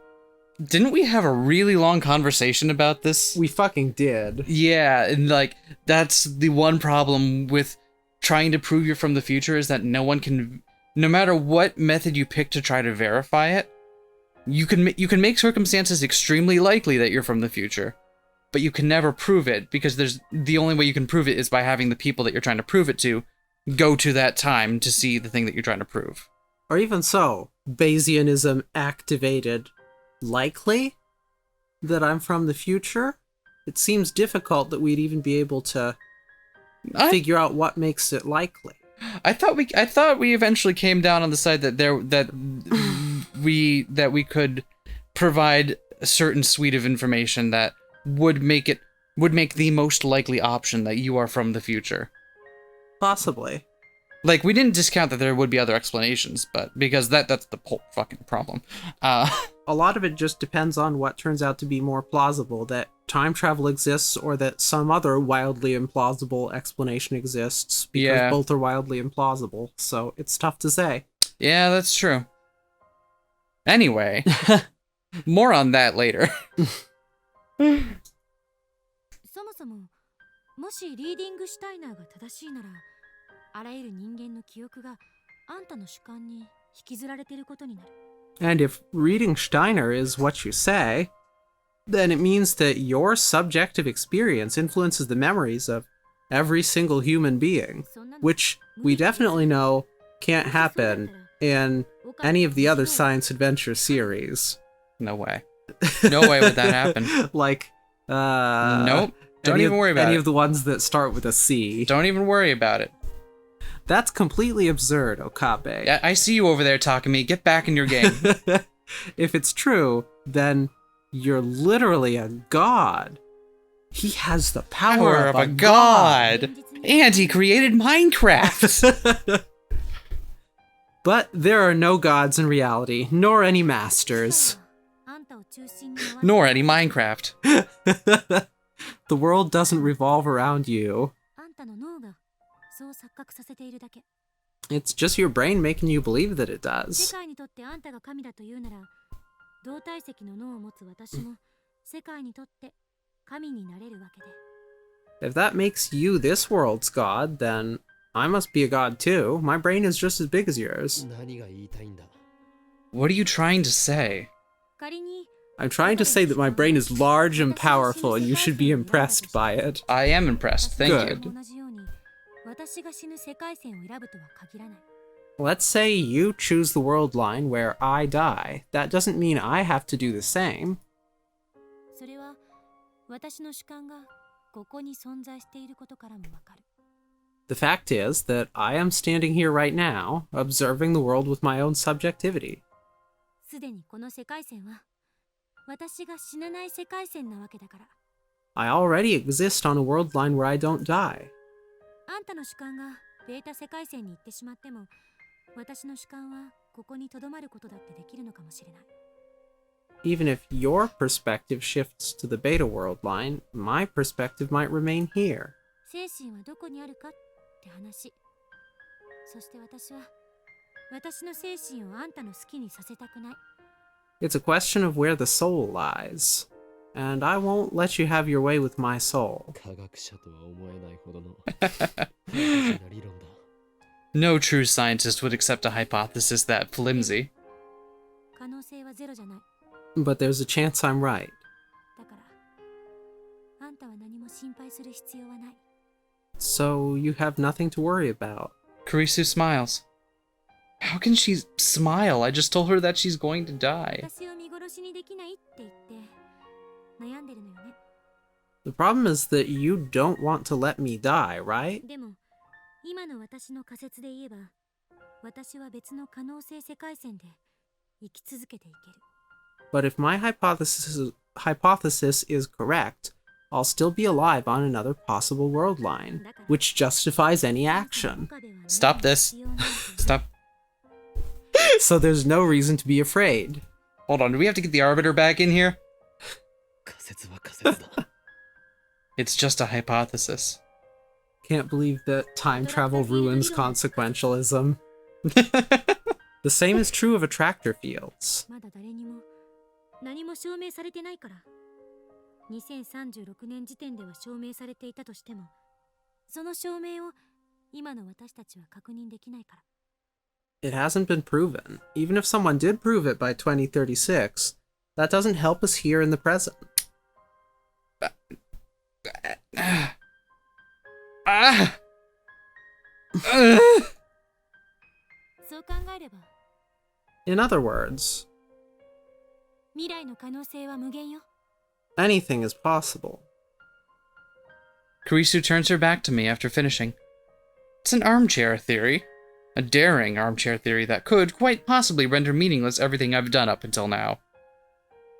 Didn't we have a really long conversation about this? We fucking did. Yeah, and like, that's the one problem with trying to prove you're from the future is that no one can, no matter what method you pick to try to verify it, you can make circumstances extremely likely that you're from the future, but you can never prove it because the only way you can prove it is by having the people that you're trying to prove it to go to that time to see the thing that you're trying to prove. Or even so, Bayesianism activated. Likely that I'm from the future? It seems difficult that we'd even be able to figure out what makes it likely. I thought we eventually came down on the side that we could provide a certain suite of information that would make the most likely option that you are from the future. Possibly. Like, we didn't discount that there would be other explanations, but because that's the whole fucking problem. a lot of it just depends on what turns out to be more plausible, that time travel exists or that some other wildly implausible explanation exists, because both are wildly implausible, so it's tough to say. Yeah, that's true. Anyway, more on that later. そもそももしリーディングシュタイナーが正しいなら、あらゆる人間の記憶があんたの主観に引きずられていることになる。 And if reading Steiner is what you say, then it means that your subjective experience influences the memories of every single human being, which we definitely know can't happen in any of the other science adventure series. No way. No way would that happen. Like, nope. Don't even worry about it. Any of the ones that start with a C. Don't even worry about it. That's completely absurd, Okabe. I see you over there, Takumi. Get back in your game. If it's true, then you're literally a god. He has the power of a god. And he created Minecraft. But there are no gods in reality, nor any masters. あんたを中心に回る Nor any Minecraft. The world doesn't revolve around you. あんたの脳がそう錯覚させているだけ。 It's just your brain making you believe that it 世 does. 界にとってあんたが神だというなら、同体積の脳を持つ私も世界にとって神になれるわけで。 If that makes you this world's god, then I must be a god too. My brain is just as big as yours. 何が言いたいんだ。 What are you trying to say? 仮に I'm trying to say that my brain is large and powerful, and you should be impressed by it. I am impressed. Thank Good. you. 同じように私が死ぬ世界線を選ぶとは限らない。 Let's say you choose the world line where I die. That doesn't mean I have to do the same. それは私の主観がここに存在していることからもわかる。 The fact is that I am standing here right now, observing the world with my own subjectivity. すでにこの世界線は私が死なない世界線なわけだから。 I already exist on a world line where I don't die. あんたの主観がベータ世界線に行ってしまっても、私の主観はここに留まることだってできるのかもしれない。 Even if your perspective shifts to the beta world line, my perspective might remain here. 精神はどこにあるかって話。そして私は私の精神をあんたの好きにさせたくない。 It's a question of where the soul lies. And I won't let you have your way with my soul. 科学者とは思えないほどの理論だ。 No true scientist would accept a hypothesis that flimsy. 可能性はゼロじゃない。 But there's a chance I'm right. だからあんたは何も心配する必要はない。 So you have nothing to worry about. Kurisu smiles. How can she smile? I just told her that she's going to die. 私を見殺しにできないって言って悩んでるのよね。 The problem is that you don't want to let me die, right? でも今の私の仮説で言えば、私は別の可能性世界線で生き続けていける。 But if my hypothesis is correct, I'll still be alive on another possible world line, which justifies any action. Stop this. Stop. So there's no reason to be afraid. Hold on, do we have to get the Arbiter back in here? 仮説は仮説だ。 It's just a hypothesis. Can't believe that time travel ruins consequentialism. The same is true of attractor fields. まだ誰にも何も証明されてないから。2036年時点では証明されていたとしても、その証明を今の私たちは確認できないから。 It hasn't been proven. Even if someone did prove it by 2036, that doesn't help us here in the present. Ah! そう考えれば、 In other words, 未来の可能性は無限よ。 anything is possible. Kurisu turns her back to me after finishing. It's an armchair theory. A daring armchair theory that could, quite possibly, render meaningless everything I've done up until now.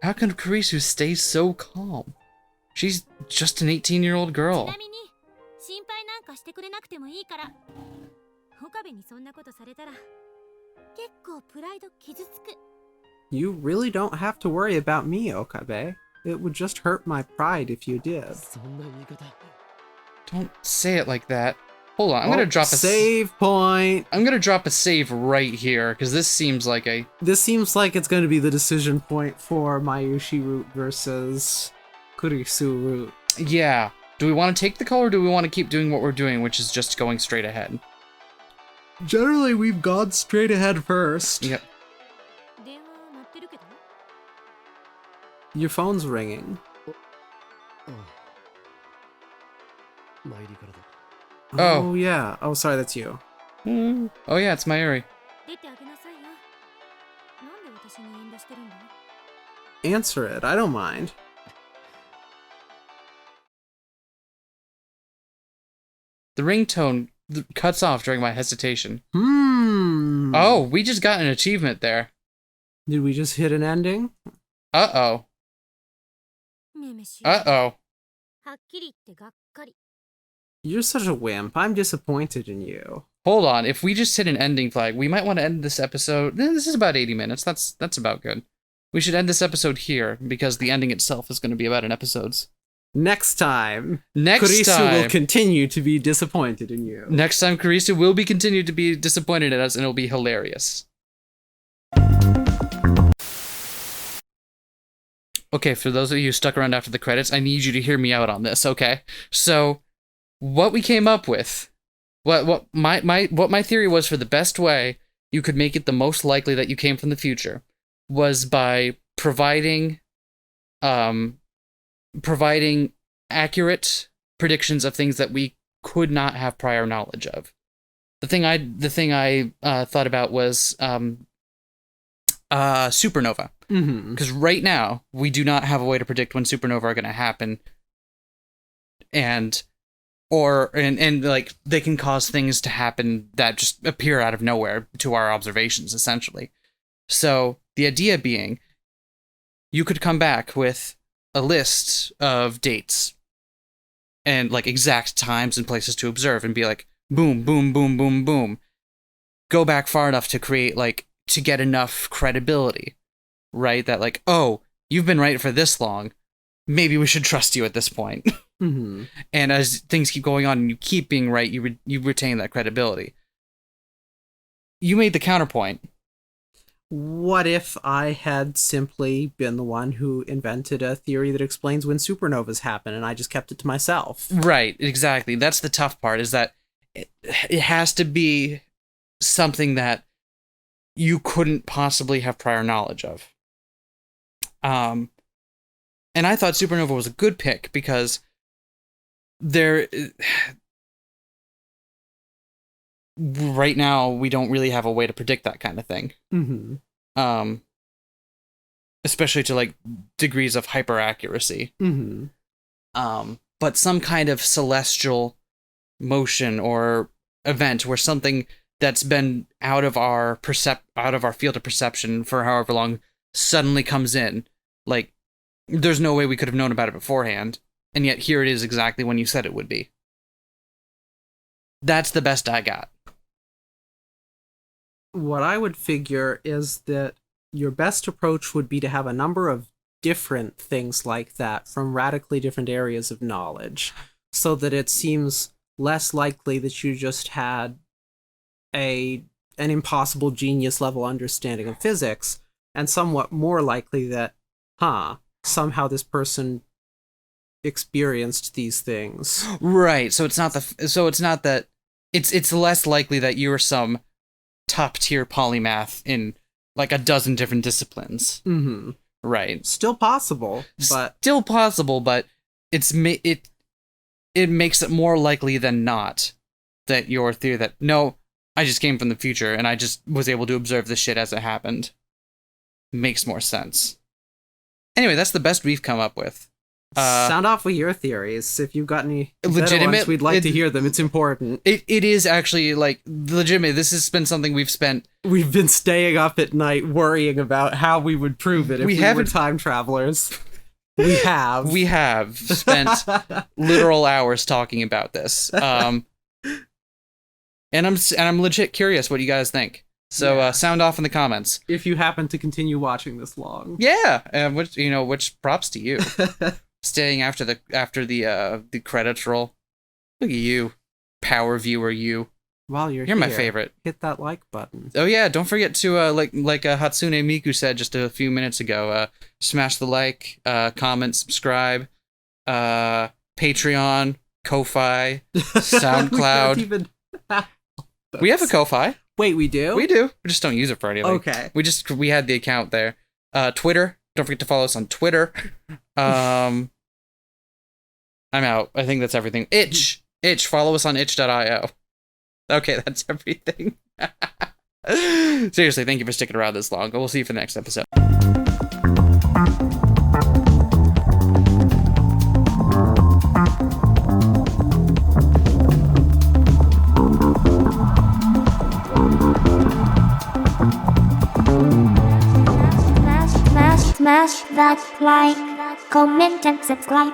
How can Kurisu stay so calm? She's just an 18-year-old ち girl. なみに心配なんかしてくれなくてもいいから。岡部にそんなことされたら結構プライド傷つく。You really don't have to worry about me, Okabe. It would just hurt my pride if you did. そんな言い方 Don't say it like that. Hold on, I'm gonna drop a save point. I'm gonna drop a save right here because this seems like a. This seems like it's going to be the decision point for Mayushi route versus Kurisu route. Yeah. Do we want to take the call or do we want to keep doing what we're doing, which is just going straight ahead? Generally, we've gone straight ahead first. Yep. 電話鳴ってるけど Your phone's ringing. ああ参りからだ Oh. Oh, yeah. Oh, sorry, that's you. Oh yeah, it's Mayuri. 出てあげなさいよ。なんで私に遠慮してるんだ Answer it. I don't mind. The ringtone cuts off during my hesitation. Oh, We just got an achievement there. did we just hit an ending? Uh-oh. めめしい Uh-oh. はっきり言ってがっかり You're such a wimp. I'm disappointed in you. Hold on, if we just hit an ending flag, we might want to end this episode. This is about 80 minutes. That's about good. We should end this episode here because the ending itself is going to be about an episode's. Next time, Next Kurisu time, will continue to be disappointed in you. next time, Karisu will be continued to be disappointed in us, and it'll be hilarious. Okay, for those of you who stuck around after the credits, I need you to hear me out on this. Okay, so what we came up with, what my theory was for the best way you could make it the most likely that you came from the future was by providing accurate predictions of things that we could not have prior knowledge of. The thing I thought about was supernova, Mm-hmm. because right now we do not have a way to predict when supernova are going to happen, and like they can cause things to happen that just appear out of nowhere to our observations, essentially. So the idea being, you could come back with a list of dates and like exact times and places to observe and be like, boom, boom, boom, boom, boom. Go back far enough to create to get enough credibility, right? That like, oh, you've been right for this long. Maybe we should trust you at this point. Mm-hmm. And as things keep going on and you keep being right, you retain that credibility. You made the counterpoint. What if I had simply been the one who invented a theory that explains when supernovas happen and I just kept it to myself? Right, exactly. That's the tough part, is that it has to be something that you couldn't possibly have prior knowledge of. And I thought supernova was a good pick because right now we don't really have a way to predict that kind of thing. Mm-hmm. Especially to like degrees of hyper accuracy. Mm-hmm. But some kind of celestial motion or event where something that's been out of our field of perception for however long suddenly comes in. Like, there's no way we could have known about it beforehand, and yet here it is exactly when you said it would be. That's the best I got. What I would figure is that your best approach would be to have a number of different things like that from radically different areas of knowledge, so that it seems less likely that you just had an impossible genius level understanding of physics, and somewhat more likely that, somehow this person experienced these things. Right. So it's not that it's less likely that you're some top tier polymath in like a dozen different disciplines. Mm-hmm. Right. Still possible, but Still possible, but it makes it more likely than not that your theory that, no, I just came from the future and I just was able to observe this shit as it happened, makes more sense. Anyway, that's the best we've come up with. sound off with your theories. If you've got any Legitimate- better ones, we'd like to hear them. It's important. It is actually, like, legitimate. This has been something we've spent... We've been staying up at night worrying about how we would prove it if we were haven't- time travelers. We have. We have spent literal hours talking about this. And I'm legit curious what you guys think. So Yeah. sound off in the comments. If you happen to continue watching this long. Yeah, which props to you. Staying after the credits roll. Look at you, power viewer. You're my here, favorite. hit that like button. Oh yeah, don't forget to like Hatsune Miku said just a few minutes ago. Smash the like, comment, subscribe, Patreon, Ko-fi, SoundCloud. We don't even have We have a Ko-fi. Wait, we do? We do. We just don't use it for anything. Okay. We had the account there. Twitter. Don't forget to follow us on Twitter. I'm out. I think that's everything. Itch. Follow us on itch.io. Okay, that's everything. Seriously, thank you for sticking around this long. We'll see you for the next episode. Smash that like, comment and subscribe.